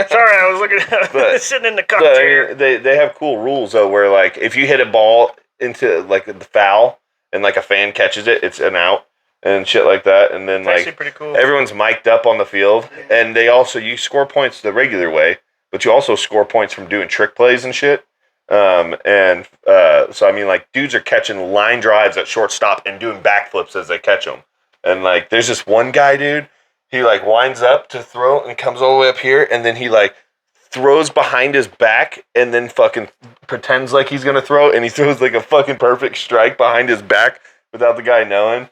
B: Sorry, I was looking
A: But-
B: sitting in the cup chair.
A: They have cool rules though, where like if you hit a ball into like the foul and like a fan catches it, it's an out and shit like that. And then
B: It's actually
A: like
B: pretty cool.
A: everyone's mic'd up on the field, and you score points the regular way, but you also score points from doing trick plays and shit. So I mean, like dudes are catching line drives at shortstop and doing backflips as they catch them. And like, there's this one guy, dude. He like winds up to throw and comes all the way up here, and then he like throws behind his back and then fucking pretends like he's gonna throw, and he throws like a fucking perfect strike behind his back without the guy knowing.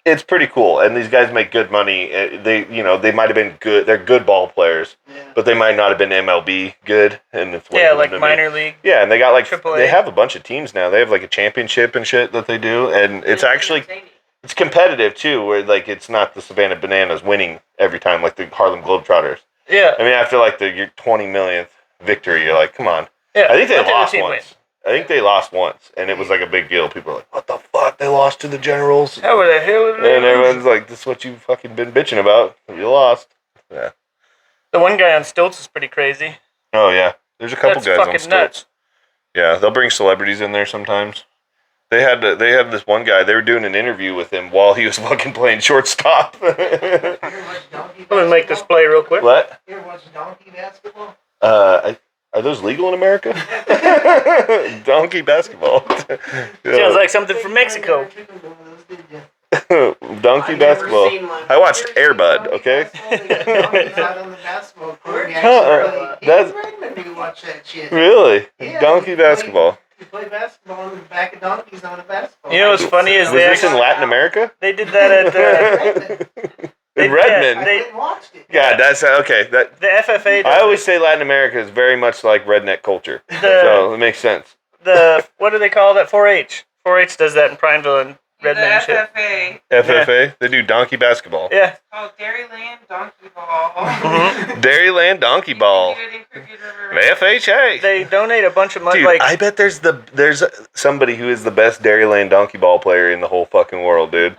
A: It's pretty cool, and these guys make good money. They might have been good. They're good ball players,
F: Yeah.
A: but they might not have been MLB good. And it's
B: Yeah, like
A: to me.
B: minor league.
A: Yeah, and they got like
B: AAA.
A: they have a bunch of teams now. They have like a championship and shit that they do, and it's actually
C: entertaining.
A: it's competitive too. Where like it's not the Savannah Bananas winning every time like the Harlem Globetrotters.
B: Yeah.
A: I mean, after like your 20 millionth victory, you're like, come on.
B: Yeah.
A: I think they
B: Let the other
A: lost
B: team
A: once.
B: win.
A: I think they lost once, and it was like a big deal. People are like, what the fuck? They lost to the Generals.
B: How the hell did they
A: And
B: lose?
A: everyone's like, this is what you fucking been bitching about. You lost. Yeah.
B: The one guy on stilts is pretty crazy.
A: Oh, yeah. There's a couple
B: That's
A: guys on
B: fucking
A: stilts.
B: nuts.
A: Yeah, they'll bring celebrities in there sometimes. They had this one guy. They were doing an interview with him while he was fucking playing shortstop.
F: You ever watch donkey
B: Let me make this
F: basketball?
B: play real quick.
A: What?
F: You ever watch donkey basketball?
A: Are those legal in America? Donkey basketball.
B: Sounds like something from Mexico.
A: Donkey
C: I've never
A: basketball.
C: seen one.
A: I watched Air Bud. Okay.
F: Donkeys out on the basketball court. You
A: Uh-uh.
F: actually
A: That's
F: me to watch that shit.
A: Really?
F: Yeah,
A: Donkey basketball.
F: You play basketball on the back of donkeys on a basketball.
B: You know what's funny is
A: Was this in Latin America?
B: they did that at
A: In Redmond?
F: I went and watched it.
A: Yeah, that's okay. That
B: the FFA.
A: I always say Latin America is very much like redneck culture,
B: the
A: so it makes sense.
B: what do they call that? 4-H. 4-H does that in Prineville and Redmond and
E: The
B: shit.
E: FFA.
A: FFA, they do donkey basketball.
B: Yeah.
E: Called Dairyland Donkey Ball.
A: Dairyland Donkey Ball.
E: You can get it in Crooked River.
A: FHA.
B: They donate a bunch of money.
A: Dude,
B: like
A: I bet there's somebody who is the best Dairyland Donkey Ball player in the whole fucking world, dude.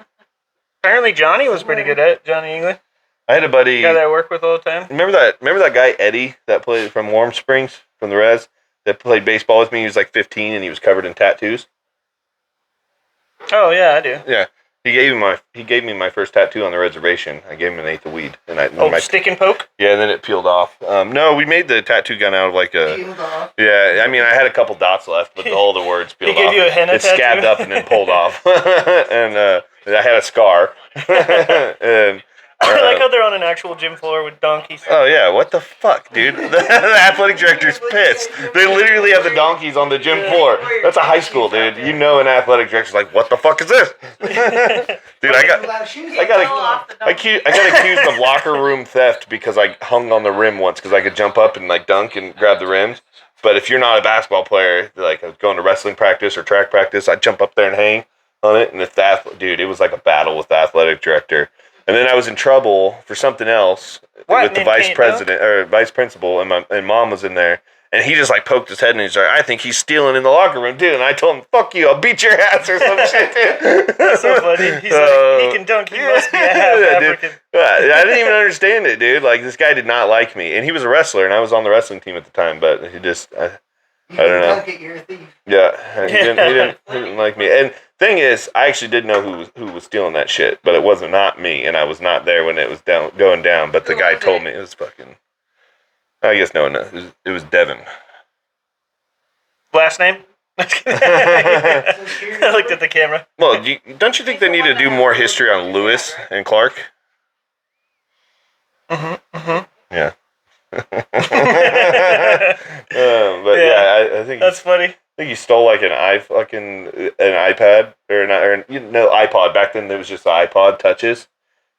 B: apparently Johnny was pretty good at it. Johnny England,
A: I had a buddy.
B: the guy that I work with all the time.
A: Remember that guy Eddie that played from Warm Springs from the Res that played baseball with me? He was like 15 and he was covered in tattoos.
B: Oh yeah, I do.
A: Yeah, he gave me my first tattoo on the reservation. I gave him an eighth of weed, and
B: Stick and poke.
A: yeah, and then it peeled off. No, we made the tattoo gun out of like a.
F: Peeled off.
A: Yeah, I mean, I had a couple dots left, but all the words peeled
B: He gave
A: off.
B: you a henna
A: It
B: tattoo?
A: scabbed up and then pulled off, and I had a scar. and
B: I like how they're on an actual gym floor with donkeys.
A: oh yeah, what the fuck, dude? The athletic director's pissed. They literally have the donkeys on the gym floor. That's a high school, dude. You know, an athletic director's like, what the fuck is this? Dude, I got accused of locker room theft because I hung on the rim once because I could jump up and like dunk and grab the rims. But if you're not a basketball player, like I was going to wrestling practice or track practice, I'd jump up there and hang on it. And if dude, it was like a battle with the athletic director. And then I was in trouble for something else with the vice president or vice principal, and mom was in there, and he just like poked his head and he's like, "I think he's stealing in the locker room too." And I told him, "Fuck you, I'll beat your ass" or some shit, dude.
B: That's so funny. He's like, he can dunk. He must be a half African.
A: I didn't even understand it, dude. Like this guy did not like me, and he was a wrestler, and I was on the wrestling team at the time, but he just. I don't know.
F: Dunk it, you're a thief.
A: Yeah, he didn't like me. And thing is, I actually did know who was stealing that shit, but it wasn't not me, and I was not there when it was going down. But the guy told me it was fucking. I guess no one knows. It was Devin.
B: Last name? I looked at the camera.
A: Well, don't you think they need to do more history on Lewis and Clark? Yeah. But yeah, I think
B: That's funny.
A: I think he stole like an iPad or iPod. Back then there was just the iPod touches.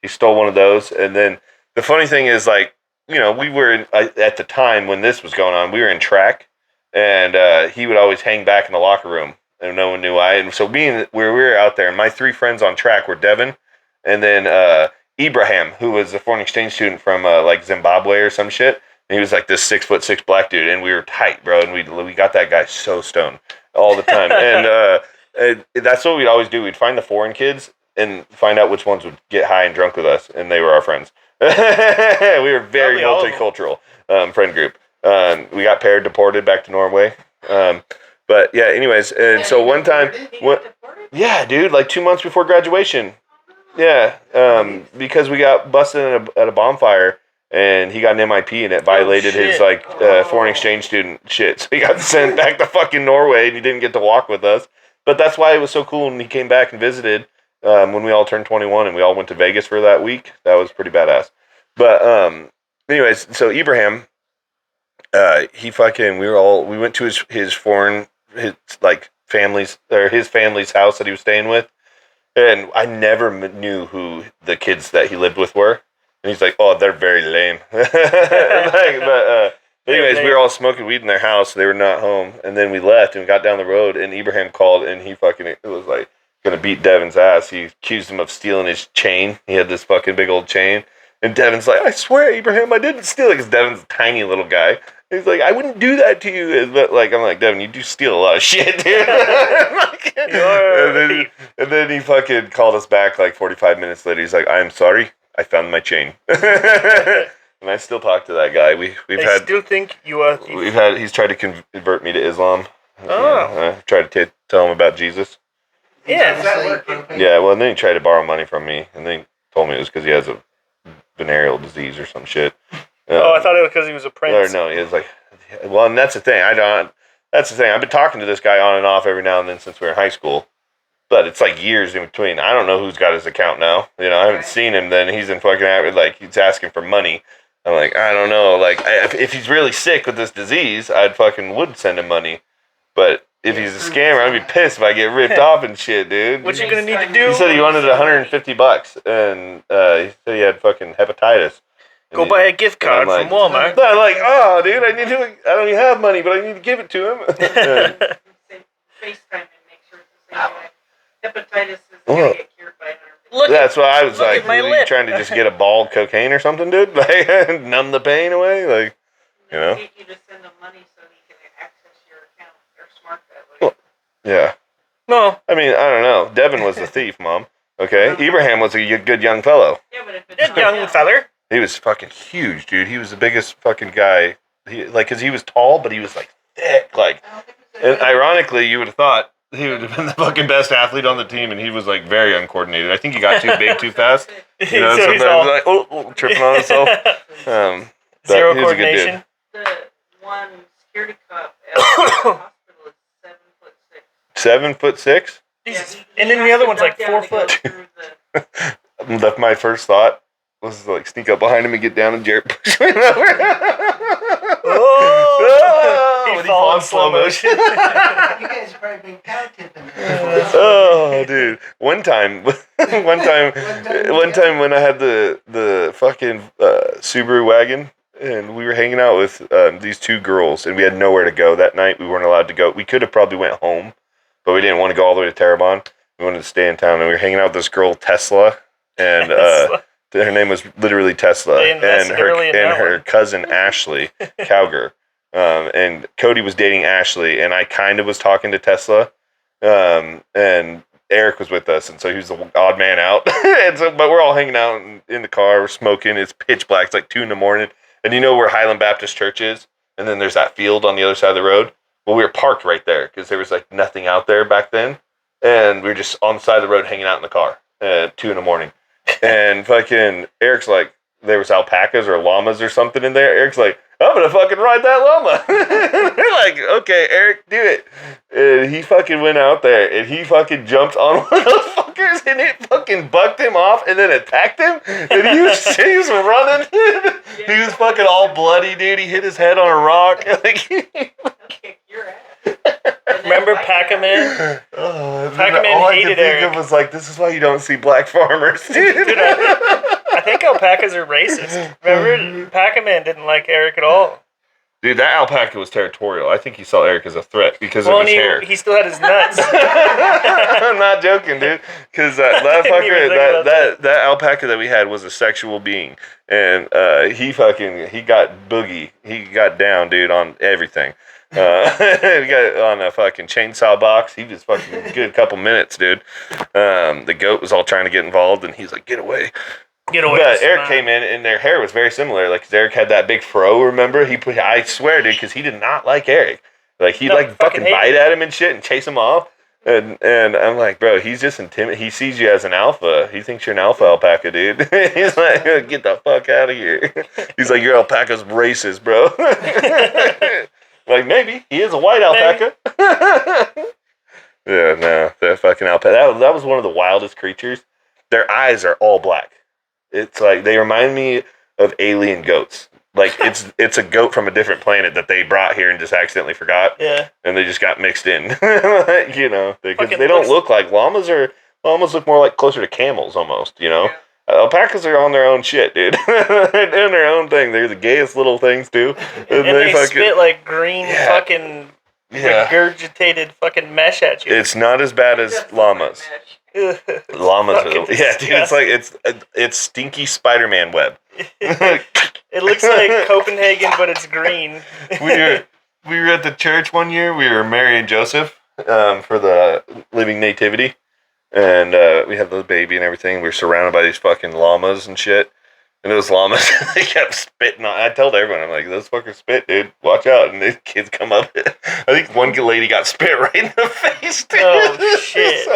A: He stole one of those, and then the funny thing is, like, you know, we were at the time when this was going on, we were in track, and he would always hang back in the locker room, and no one knew why. And so we were out there, and my three friends on track were Devin, and then Ibrahim, who was a foreign exchange student from like Zimbabwe or some shit. And he was like this 6'6" black dude, and we were tight, bro. And we got that guy so stoned all the time. And that's what we'd always do. We'd find the foreign kids and find out which ones would get high and drunk with us, and they were our friends. We were very multicultural friend group. We got paired, deported back to Norway. But yeah, anyways, and so one time, yeah, dude, like 2 months before graduation. Yeah, because we got busted at a bonfire, and he got an MIP, and it violated his like foreign exchange student shit. So he got sent back to fucking Norway, and he didn't get to walk with us. But that's why it was so cool when he came back and visited when we all turned 21, and we all went to Vegas for that week. That was pretty badass. But anyways, so Ibrahim, we went to his family's house that he was staying with. And I never knew who the kids that he lived with were. And he's like, "Oh, they're very lame." Anyways, we were all smoking weed in their house. They were not home. And then we left and we got down the road, and Ibrahim called, and he was like going to beat Devin's ass. He accused him of stealing his chain. He had this fucking big old chain. And Devin's like, "I swear, Ibrahim, I didn't steal it," because Devin's a tiny little guy. He's like, "I wouldn't do that to you." But like, I'm like, "Devin, you do steal a lot of shit, dude." And then he fucking called us back like 45 minutes later. He's like, "I'm sorry, I found my chain." And I still talk to that guy.
B: I still think you are.
A: He's tried to convert me to Islam.
B: Oh.
A: I tried to tell him about Jesus.
B: Yeah.
A: Yeah, well, and then he tried to borrow money from me, and then he told me it was because he has a venereal disease or some shit.
B: I thought it was because he was a prince.
A: Or no, he was like, well, and that's the thing. That's the thing. I've been talking to this guy on and off every now and then since we were in high school, but it's like years in between. I don't know who's got his account now. You know, I haven't seen him. Then he's in fucking like he's asking for money. I'm like, I don't know. Like, if he's really sick with this disease, I'd fucking would send him money. But if he's a scammer, I'd be pissed if I get ripped off and shit, dude.
B: What you gonna need to do?
A: He said he wanted $150, and he said he had fucking hepatitis.
B: Go buy a gift card from Walmart.
A: I'm like, oh, dude, I don't even have money, but I need to give it to him.
C: FaceTime and make sure it's the same guy. Hepatitis is gonna get cured by 150.
A: That's why I was
B: look
A: like,
B: at my
A: really
B: lip.
A: trying to just get a ball of cocaine or something, dude? Like, numb the pain away? Like, you know?
C: Get you to send them money so he can access your account. They're smart that way.
A: Yeah.
B: No.
A: I mean, I don't know. Devin was the thief, Mom. Okay? Ibrahim was a good young fellow.
C: Yeah, but if it's
B: Good
C: not
B: young
C: him,
B: feller.
A: He was fucking huge, dude. He was the biggest fucking guy. Because he was tall, but he was, like, thick. Like,
C: I don't think it's
A: and ironically, you would have thought he would have been the fucking best athlete on the team, and he was, like, very uncoordinated. I think he got too big too fast. You know,
B: So he's
A: sometimes
B: all-
A: like, oh, tripping on himself. But
B: Zero
A: he was a good dude.
B: coordination.
C: the one security cop at the hospital is 7'6".
A: 7'6".
B: Jesus.
C: Yeah,
B: And then the
C: has
B: other
C: to
B: one's like
C: duck down
B: 4
C: to go
B: foot.
C: through the-
A: That's my first thought. Was like sneak up behind him and get down and Jarett push me over.
B: Oh!
A: When
B: He fall in slow motion.
F: You guys have probably been cow tipping.
A: Oh, dude! One time when I had the fucking Subaru wagon, and we were hanging out with these two girls, and we had nowhere to go that night. We weren't allowed to go. We could have probably went home, but we didn't want to go all the way to Terrebonne. We wanted to stay in town, and we were hanging out with this girl Tesla, and her name was literally Tesla,
B: They
A: and
B: invested early in that
A: her
B: one.
A: cousin Ashley Cowger. And Cody was dating Ashley, and I kind of was talking to Tesla, and Eric was with us, and so he was the odd man out. And so, but we're all hanging out in the car, we're smoking. It's pitch black. It's like 2 a.m, and you know where Highland Baptist Church is, and then there's that field on the other side of the road. Well, we were parked right there because there was like nothing out there back then, and we were just on the side of the road hanging out in the car at 2 a.m. And fucking Eric's like, there was alpacas or llamas or something in there. Eric's like, I'm gonna fucking ride that llama. We're like, okay, Eric, do it. And he fucking went out there and he fucking jumped on one of those fuckers and it fucking bucked him off and then attacked him. And he was running. He was fucking all bloody, dude. He hit his head on a rock. Like,
C: Kick your ass.
B: Remember Pac-Man?
A: oh,
B: Pac-Man
A: all I
B: hated
A: could think
B: Eric.
A: of was like, this is why you don't see black farmers, dude.
B: Dude, I think alpacas are racist. Remember, Pac-Man didn't like Eric at all.
A: Dude, that alpaca was territorial. I think he saw Eric as a threat because
B: Well,
A: of
B: and
A: his hair.
B: he still had his nuts.
A: I'm not joking, dude. Because that
B: didn't even
A: fucker,
B: think about
A: that alpaca that we had was a sexual being, and he got boogie. He got down, dude, on everything. He got on a fucking chainsaw box. He was fucking a good couple minutes, dude. The goat was all trying to get involved, and he's like, "Get away!"
B: Get away.
A: But
B: from
A: Eric
B: mine.
A: came in, and their hair was very similar. Like, 'cause Eric had that big fro. Remember? I swear, dude, because he did not like Eric. Like, he'd
B: No,
A: like fucking
B: fucking
A: bite
B: hate
A: at him and shit, and chase him off. And I'm like, bro, he's just intimidated. He sees you as an alpha. He thinks you're an alpha alpaca, dude. He's like, get the fuck out of here. He's like, your alpaca's racist, bro. Like, maybe he is a white alpaca. Yeah, no, that fucking alpaca. That was one of the wildest creatures. Their eyes are all black. It's like they remind me of alien goats. Like it's a goat from a different planet that they brought here and just accidentally forgot,
B: Yeah.
A: and they just got mixed in. Like, you know, because
B: Fucking
A: they don't
B: looks-
A: look like llamas. Llamas look more like closer to camels almost. You know, alpacas are on their own shit, dude. They're doing their own thing. They're the gayest little things too.
B: And they spit like green fucking
A: Yeah.
B: regurgitated fucking mesh at you.
A: It's not as bad as llamas. Llamas,
B: Fucking
A: yeah, dude. It's like it's stinky Spider-Man web.
B: It looks like Copenhagen, but it's green.
A: we were at the church one year. We were Mary and Joseph for the Living Nativity, and we had the baby and everything. We were surrounded by these fucking llamas and shit. And those llamas, they kept spitting on. I told everyone, I'm like, those fuckers spit, dude. Watch out. And these kids come up. I think one lady got spit right in the face, dude.
B: Oh, shit.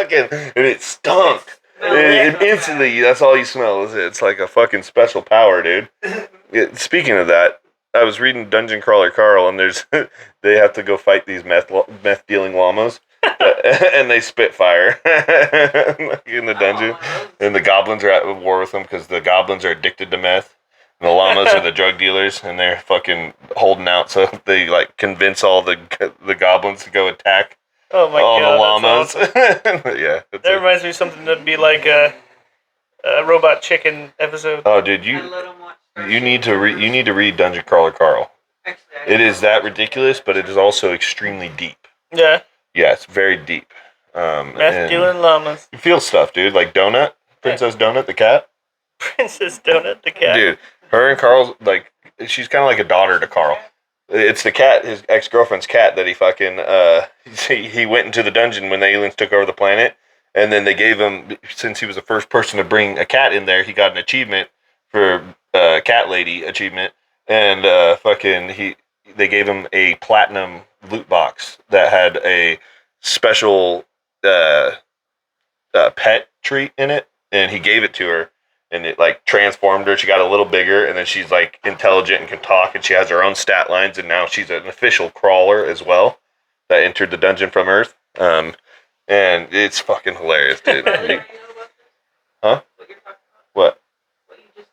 A: And it stunk. It instantly, that's all you smell is it. It's like a fucking special power, dude. Speaking of that, I was reading Dungeon Crawler Carl, and they have to go fight these meth dealing llamas, and they spit fire in the dungeon, and the goblins are at war with them because the goblins are addicted to meth, And the llamas are the drug dealers, and they're fucking holding out, so they like convince all the goblins to go attack
B: Oh my
A: all
B: god,
A: the llamas.
B: that's awesome.
A: Yeah,
B: That reminds me of something that'd be like a Robot Chicken episode.
A: oh, dude,
C: I let 'em watch Starship
A: you need to
C: Troopers.
A: read Dungeon Crawler Carl.
C: Actually,
A: It is that ridiculous, but it is also extremely deep.
B: Yeah,
A: Yeah, it's very deep.
B: masculine llamas.
A: You feel stuff, dude. Like Donut, Princess Donut, the cat.
B: Princess Donut the cat.
A: Dude, her and Carl's like, she's kind of like a daughter to Carl. It's the cat, his ex-girlfriend's cat, that he fucking he went into the dungeon when the aliens took over the planet, and then they gave him, since he was the first person to bring a cat in there, he got an achievement for cat lady achievement, and they gave him a platinum loot box that had a special pet treat in it, and he gave it to her. And it like transformed her. She got a little bigger, and then she's like intelligent and can talk, and she has her own stat lines. And now she's an official crawler as well that entered the dungeon from Earth. And it's fucking hilarious, dude.
C: How do you know about this?
A: Huh?
C: What you're talking about?
A: What?
C: What you just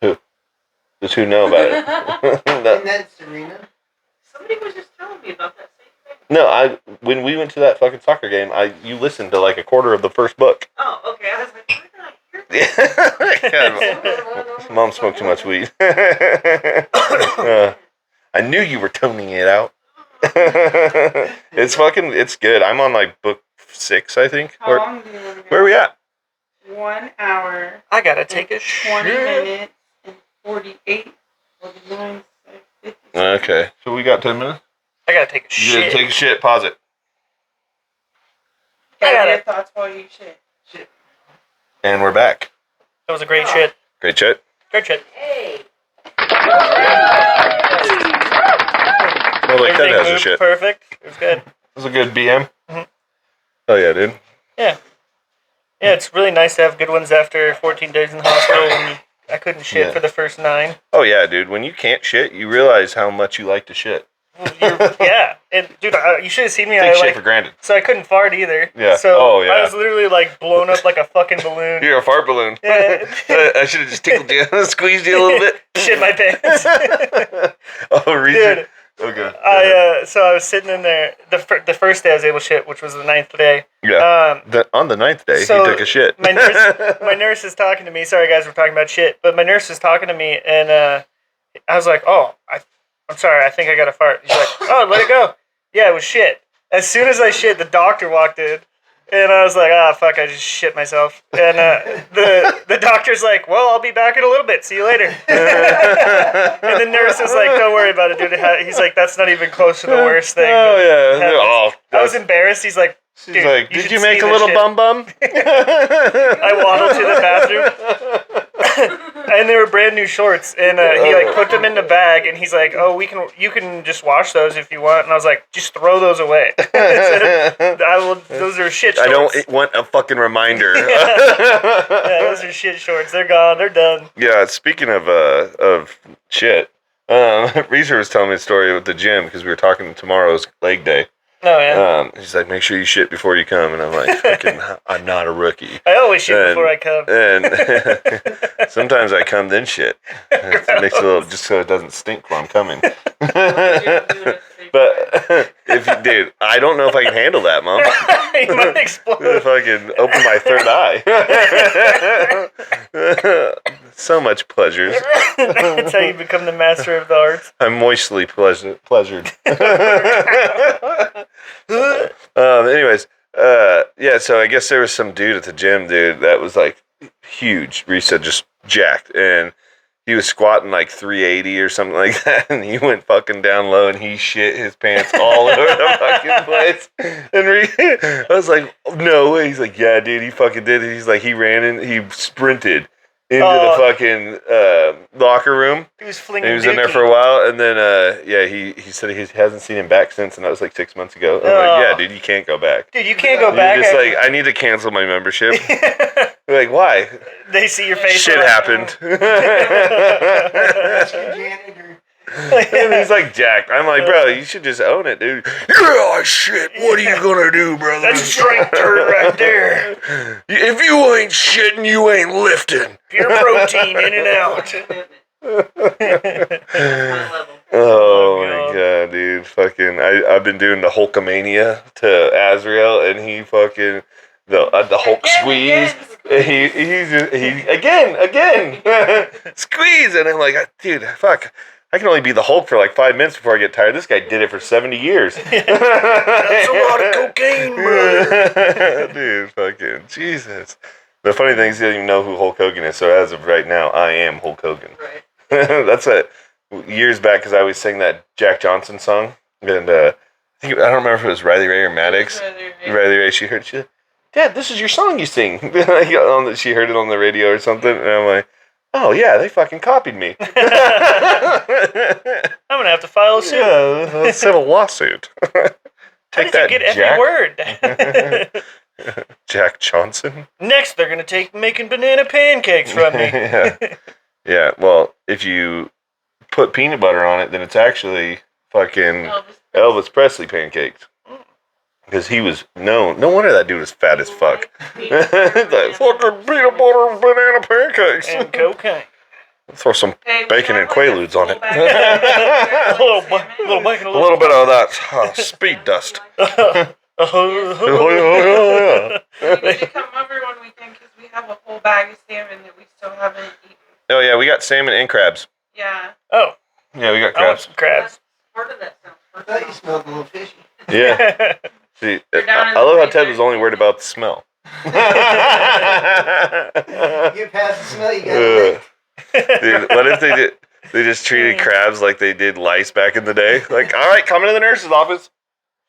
C: told me?
A: Does who know about it?
F: And that's Serena.
C: Somebody was just telling me about that same thing.
A: No, when we went to that fucking soccer game, you listened to like a quarter of the first book.
C: Oh, okay. I was like, where did I hear that?
A: Yeah. Mom smoked too much weed. I knew you were toning it out. It's good. I'm on like book 6, I think.
E: How long do you want to go?
A: Where are we at?
E: 1 hour.
B: I gotta take a
E: 20
B: shit.
E: minutes and 48, 49, 50.
A: Okay, so we got 10 minutes.
B: I gotta take a
A: You gotta
B: shit.
A: take a shit. Pause it.
B: I
E: Gather
B: gotta-
E: your thoughts while you shit.
A: And we're back.
B: That was a great shit.
A: Great shit.
B: Great shit.
C: Hey.
A: Well, like that
B: Everything
A: has a
B: moved
A: shit.
B: perfect. It was good.
A: It was a good BM.
B: Mhm.
A: Oh yeah, dude.
B: Yeah, it's really nice to have good ones after 14 days in the hospital when I couldn't shit
A: Yeah.
B: for the first 9.
A: Oh yeah, dude. When you can't shit, you realize how much you like to shit.
B: Yeah, and dude, you should have seen me.
A: Take
B: I
A: shit
B: like,
A: for granted.
B: so I couldn't fart either.
A: Yeah.
B: So
A: Oh, yeah.
B: I was literally like blown up like a fucking balloon.
A: You're a fart balloon.
B: Yeah.
A: I should have just tickled you, squeezed you a little bit.
B: Shit my pants.
A: Oh, read
B: Dude,
A: it. Okay.
B: so I was sitting in there the first day I was able to shit, which was the 9th day.
A: Yeah. On the 9th day,
B: so
A: he took a shit.
B: my nurse is talking to me. Sorry guys, we're talking about shit, but my nurse is talking to me, and I was like, "Oh, I'm sorry, I think I got a fart." He's like, "Oh, let it go." Yeah, it was shit. As soon as I shit, the doctor walked in, and I was like, "Ah, fuck, I just shit myself." And the doctor's like, "Well, I'll be back in a little bit. See you later." And the nurse was like, "Don't worry about it, dude." He's like, "That's not even close to the worst thing."
A: Oh yeah.
B: that happens."
A: Oh,
B: I was embarrassed. He's like,
A: she's
B: "Dude,
A: like,
B: you
A: did
B: should
A: you make
B: see
A: a
B: this
A: little
B: shit."
A: bum bum?
B: I waddled to the bathroom, and they were brand new shorts, and he like put them in the bag, and he's like, "Oh, you can just wash those if you want," and I was like, "Just throw those away." Those are shit
A: I
B: shorts.
A: don't want a fucking reminder.
B: Yeah, those are shit shorts. They're gone. They're done.
A: Yeah, speaking of shit, Reeser was telling me a story with the gym because we were talking tomorrow's leg day.
B: Oh yeah.
A: He's like, make sure you shit before you come, and I'm like, fucking, I'm not a rookie.
B: I always shit
A: And-
B: before I come.
A: And sometimes I come then shit. It makes it a little, just so it doesn't stink while I'm coming. But if you, dude, I don't know if I can handle that, Mom.
B: You might
A: If
B: explode.
A: I can open my third eye. So much pleasures.
B: That's how you become the master of the arts.
A: I'm moistly pleasured. Anyways, yeah, so I guess there was some dude at the gym, dude, that was like huge. Reese said just jacked. And he was squatting like 380 or something like that. And he went fucking down low and he shit his pants all over the fucking place. And I was like, no way. He's like, yeah, dude, he fucking did it. He's like, he ran in, he sprinted into the fucking locker room.
B: He was
A: And
B: flinging.
A: he was in there
B: dookie.
A: for a while, and then yeah, he said he hasn't seen him back since, and that was like 6 months ago. I'm like, yeah, dude, you can't go back.
B: Dude, you can't go
A: You're
B: back.
A: just like, I need to cancel my membership. Like, why?
B: They see your face.
A: Shit
B: they're like,
A: happened.
F: Ask your janitor.
A: And he's like jacked. I'm like, bro, you should just own it, dude. Yeah, shit. What are you gonna do, brother?
B: That's strength turd right there.
A: If you ain't shitting, you ain't lifting.
B: Pure protein in and out.
C: My level.
A: Oh my
B: God.
A: god, dude! Fucking, I've been doing the Hulkamania to Azrael, and he fucking the Hulk squeeze. He again squeeze, and I'm like, dude, fuck. I can only be the Hulk for like 5 minutes before I get tired. This guy did it for 70 years.
B: That's a lot of cocaine, brother.
A: Dude, fucking Jesus. The funny thing is, he doesn't even know who Hulk Hogan is. So as of right now, I am Hulk Hogan.
C: Right.
A: That's years back because I always sang that Jack Johnson song, and I don't remember if it was Riley Ray or Maddox. Riley Ray, she's like, Dad, this is your song you sing. She heard it on the radio or something, and I'm like, oh yeah, they fucking copied me.
B: I'm gonna have to file a suit.
A: Yeah, let's settle a lawsuit.
B: How did you get every word?
A: Jack Johnson.
B: Next, they're gonna take making banana pancakes from me.
A: Yeah. Well, if you put peanut butter on it, then it's actually fucking Elvis Presley pancakes. Because he was known. No wonder that dude was fat as fuck. Like, fucking peanut butter and banana pancakes.
B: And cocaine.
A: Throw some bacon and Quaaludes on it.
B: a little bacon,
A: A little bit of that speed dust.
E: They should come over one weekend because we have a whole bag of salmon that we still haven't eaten.
A: Oh yeah, we got salmon and crabs.
E: Yeah.
B: Oh,
A: Yeah, we got
B: I want
A: crabs.
B: some crabs.
C: Part of that sounds
F: I thought you smelled a little fishy.
A: Yeah. See,
E: They're down in
A: I love
E: the
A: how Ted
E: freezer.
A: was only worried about the smell.
F: You pass the smell, you got lick.
A: Dude, what if they just treated crabs like they did lice back in the day? Like, all right, come into the nurse's office.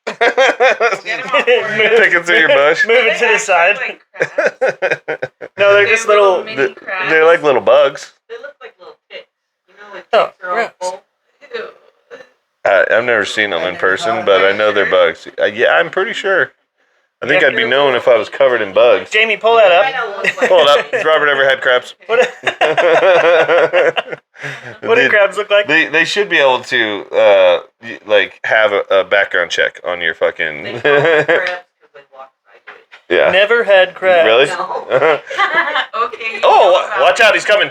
E: Get 'em off for you.
A: Picking through your bush.
B: Move it to the side.
E: Like crabs.
B: No, they're just little.
E: mini crabs.
A: They're like little bugs.
C: They look like little ticks. You know, when
B: Oh,
C: ticks are all
B: gross.
C: full.
E: Ew.
A: I've never seen them in person, but I know they're bugs. Yeah, I'm pretty sure. I think I'd be known if I was covered in bugs.
B: Jamie, pull that
C: Might
B: up.
C: not look like
A: Pull it up. Has Robert ever had crabs?
B: What do
A: Dude,
B: crabs look like?
A: They should be able to like have a background check on your fucking.
C: They call them crabs because they walk sideways.
A: Yeah.
B: Never had crabs.
A: Really?
C: No.
E: Okay.
A: Oh, watch out! He's coming.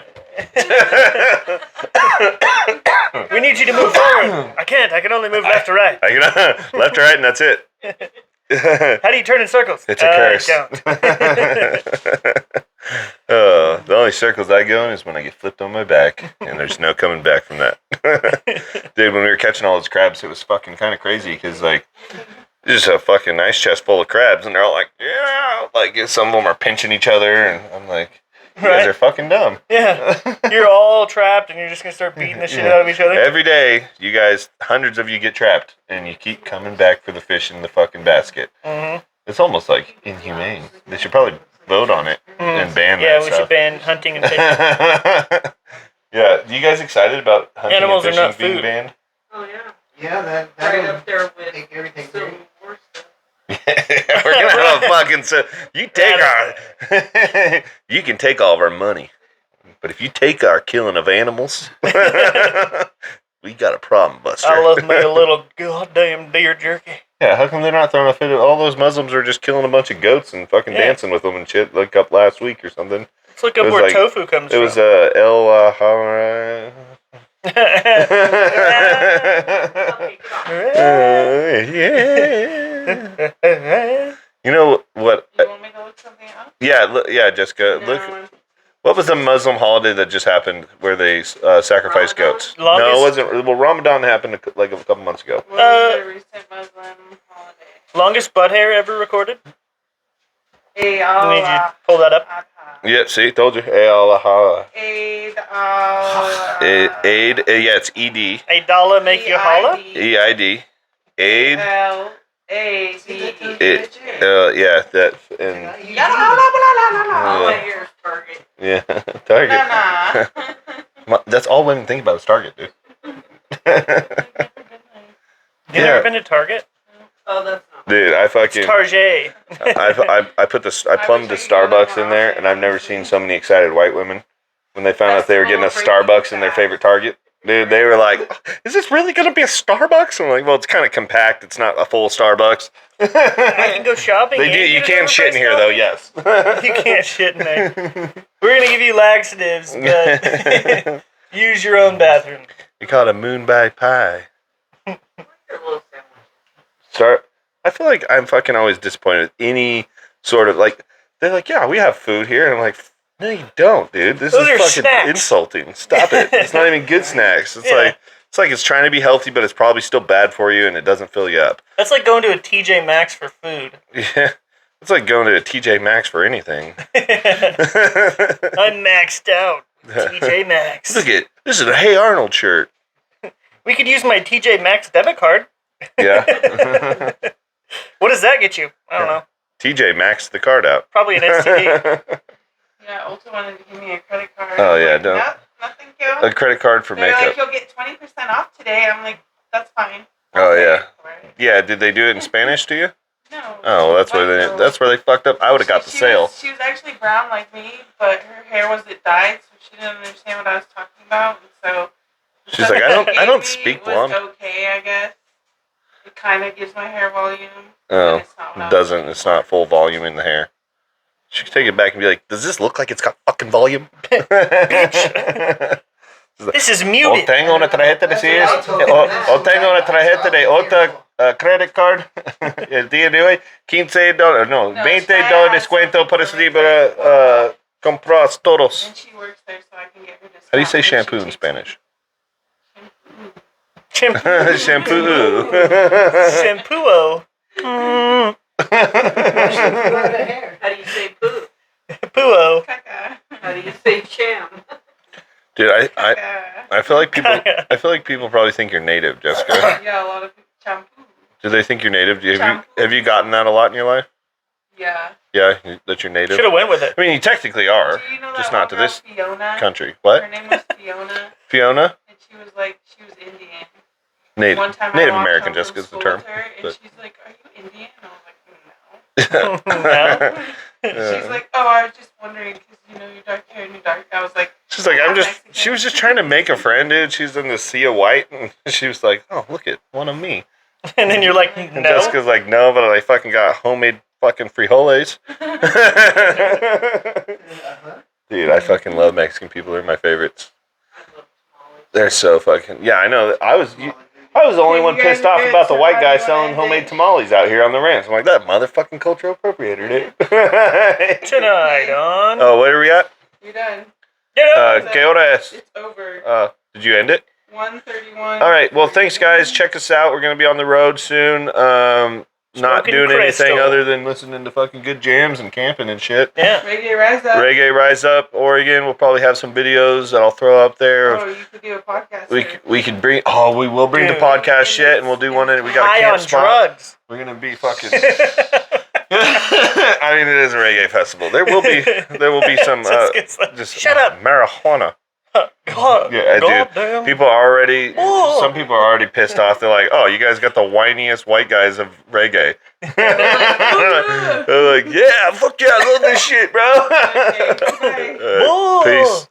B: We need you to move forward. I can't. I can only move left to right.
A: I can left or right, and that's it.
B: How do you turn in circles?
A: It's a curse.
B: Don't.
A: The only circles I go in is when I get flipped on my back, and there's no coming back from that. Dude, when we were catching all those crabs, it was fucking kind of crazy because like there's a fucking ice chest full of crabs, and they're all like, yeah, like some of them are pinching each other, and I'm like, you guys are fucking dumb.
B: Yeah. You're all trapped and you're just going to start beating the shit out of each other.
A: Every day, you guys, hundreds of you get trapped, and you keep coming back for the fish in the fucking basket.
B: Mm-hmm.
A: It's almost like inhumane. They should probably vote on it and ban
B: Yeah,
A: that
B: we
A: stuff.
B: should ban hunting and fishing.
A: Yeah, you guys excited about hunting
B: Animals are
A: and fishing
B: not
A: being
B: food.
A: banned?
C: Oh, yeah.
F: Yeah, that
C: Right
F: would
C: up there with
F: make everything
C: Civil
F: great.
C: War stuff.
A: We're gonna have a fucking. You take our. You can take all of our money, but if you take our killing of animals, we got a problem, Buster.
B: I love me a little goddamn deer jerky.
A: Yeah, how come they're not throwing a fit? All those Muslims are just killing a bunch of goats and fucking
B: Yeah.
A: dancing with them and shit. Like up last week or something.
B: Let's look
A: It
B: up
A: was
B: where
A: like-
B: tofu comes
A: It was
B: from.
A: El Hara. Yeah. You know what?
E: You want me to look something up?
A: Yeah, Jessica.
E: No,
A: Look,
E: I'm-
A: what was the Muslim holiday that just happened where they sacrificed
C: Ramadan?
A: goats?
B: Longest-
A: No, it wasn't. Well, Ramadan happened like a couple months ago.
E: What was the recent Muslim holiday?
B: Longest butt hair ever recorded?
E: Eid
B: I need you to
E: al-Adha.
B: pull that up.
A: Yeah, see, told you. Allah.
E: Eid al-
A: Aid. Yeah, it's ED.
B: A dollar make you holla?
A: EID. Aid.
E: L-A-D-E.
A: Yeah, that and
C: All I hear is Target.
A: yeah, Target. That's all women think about is Target, dude.
B: You never been to Target?
C: Oh, that's not.
A: Dude, I fucking
B: Target.
A: I plumbed the Starbucks in there, and I've never seen so many excited white women when they found out they were getting a Starbucks in their favorite Target. Dude, they were like, "Is this really gonna be a Starbucks?" I'm like, "Well, it's kind of compact. It's not a full Starbucks."
B: I can go shopping.
A: They do.
B: and
A: You
B: get
A: can
B: it
A: shit in here though.
B: overpriced
A: Yes.
B: You can't shit in there. We're gonna give you laxatives, but Use your own bathroom.
A: You call it a moon pie.
C: Your little sandwich.
A: Sorry, I feel like I'm fucking always disappointed with any sort of like. They're like, yeah, we have food here, and I'm like, no, you don't, dude. This
B: Those
A: is
B: are
A: fucking
B: snacks.
A: insulting. Stop it. It's not even good snacks. It's
B: Yeah.
A: like it's trying to be healthy, but it's probably still bad for you, and it doesn't fill you up.
B: That's like going to a TJ Maxx for food.
A: Yeah, it's like going to a TJ Maxx for anything.
B: I'm maxed out. TJ Maxx.
A: Look at this is a Hey Arnold shirt.
B: We could use my TJ Maxx debit card.
A: Yeah.
B: What does that get you? I don't know.
A: TJ Maxx the card out.
B: Probably an STD.
E: Yeah, Ulta wanted to give me a credit card.
A: Oh,
E: I'm
A: yeah,
E: like,
A: don't.
E: "No, nothing, you.
A: A credit card for
E: They're
A: makeup.
E: like, you'll get 20% off today. I'm like, that's fine.
A: Oh, yeah.
E: Right.
A: Yeah, did they do it in Spanish to you?
E: No.
A: Oh, well, that's where they fucked up. I would have got the sale.
E: She was actually brown like me, but her hair wasn't dyed, so she didn't understand what I was talking about. And so
A: She's like, I don't speak blonde.
E: was okay, I guess. It kind of gives my hair volume.
A: Oh,
E: It's not what I
A: it
E: was
A: doesn't.
E: looking
A: It's
E: for.
A: not full volume in the hair. She could take it back and be like, does this look like it's got fucking volume?
B: This is
A: O
B: muted.
A: tengo una tarjeta de series. O tengo una tarjeta de otra credit card. El día de hoy, $15, no,
E: No,
A: $20 descuento para ese para comprar todos.
E: And she works there, so I can get her discount.
A: How do you say
E: and she
A: shampoo in
E: takes
A: Spanish?
B: Shampoo.
A: Shampoo.
B: Shampoo. Mm.
F: Shampoo out of hair.
C: How do you say poo?
B: Poo.
E: Caca.
C: How do you say sham?
A: Dude,
E: Caca.
A: I feel like people probably think you're native, Jessica.
E: Yeah, a lot of people. Shampoo.
A: Do they think you're native?
E: Shampoo.
A: Have you gotten that a lot in your life?
E: Yeah.
A: Yeah, that you're native.
B: Should have went with it.
A: I mean, you technically are,
E: Do you know
A: just
E: that
A: not to
E: one girl,
A: this
E: Fiona?
A: country.
E: Her
A: What?
E: name was Fiona,
A: Fiona?
E: and she was Indian.
A: Native.
E: One time
A: Native
E: I walked
A: American,
E: home from
A: Jessica's the
E: school
A: term.
E: with her, and
A: but-
E: she's like, "Are you Indian?" And I was like, "No." She's like, "Oh, I was just wondering because you're dark hair and you're dark." I was like,
A: She's like, she was just trying to make a friend, dude. She's in the sea of white, and she was like, oh, look at one of me.
B: And then you're like,
A: And
B: no.
A: Jessica's like, no, but I fucking got homemade fucking frijoles. Dude, I fucking love Mexican people. They're my favorites.
C: I love tamales.
A: They're so fucking... Yeah, I know. I was the only one pissed off about the white guy selling homemade tamales out here on the ranch. I'm like, that motherfucking cultural appropriator, dude.
B: Tonight on.
A: Oh, where are we at?
E: "You're done.
A: ¿Qué hora es?
E: It's over.
A: Did you end it?
E: 1:31.
A: All right. Well, thanks, guys. Check us out. We're going to be on the road soon. Not
B: Smoking
A: doing anything
B: crystal.
A: other than listening to fucking good jams and camping and shit.
B: Yeah.
E: Reggae Rise Up.
A: Reggae Rise Up, Oregon. We'll probably have some videos that I'll throw up there.
E: Oh, you could do a podcast.
A: We
E: there.
A: we could bring. Oh, we will bring the
B: Dude.
A: podcast shit, and we'll do one. We got a
B: High
A: camp
B: on
A: spot.
B: drugs.
A: We're gonna be fucking. I mean, it is a reggae festival. There will be some just
B: Shut up.
A: marijuana.
B: God,
A: Yeah, dude.
B: goddamn.
A: People are already.
B: Oh.
A: Some people are already pissed off. They're like, "Oh, you guys got the whiniest white guys of reggae." They're like, "Yeah, fuck yeah, I love this shit, bro."
E: Okay, bye.
A: All right, peace.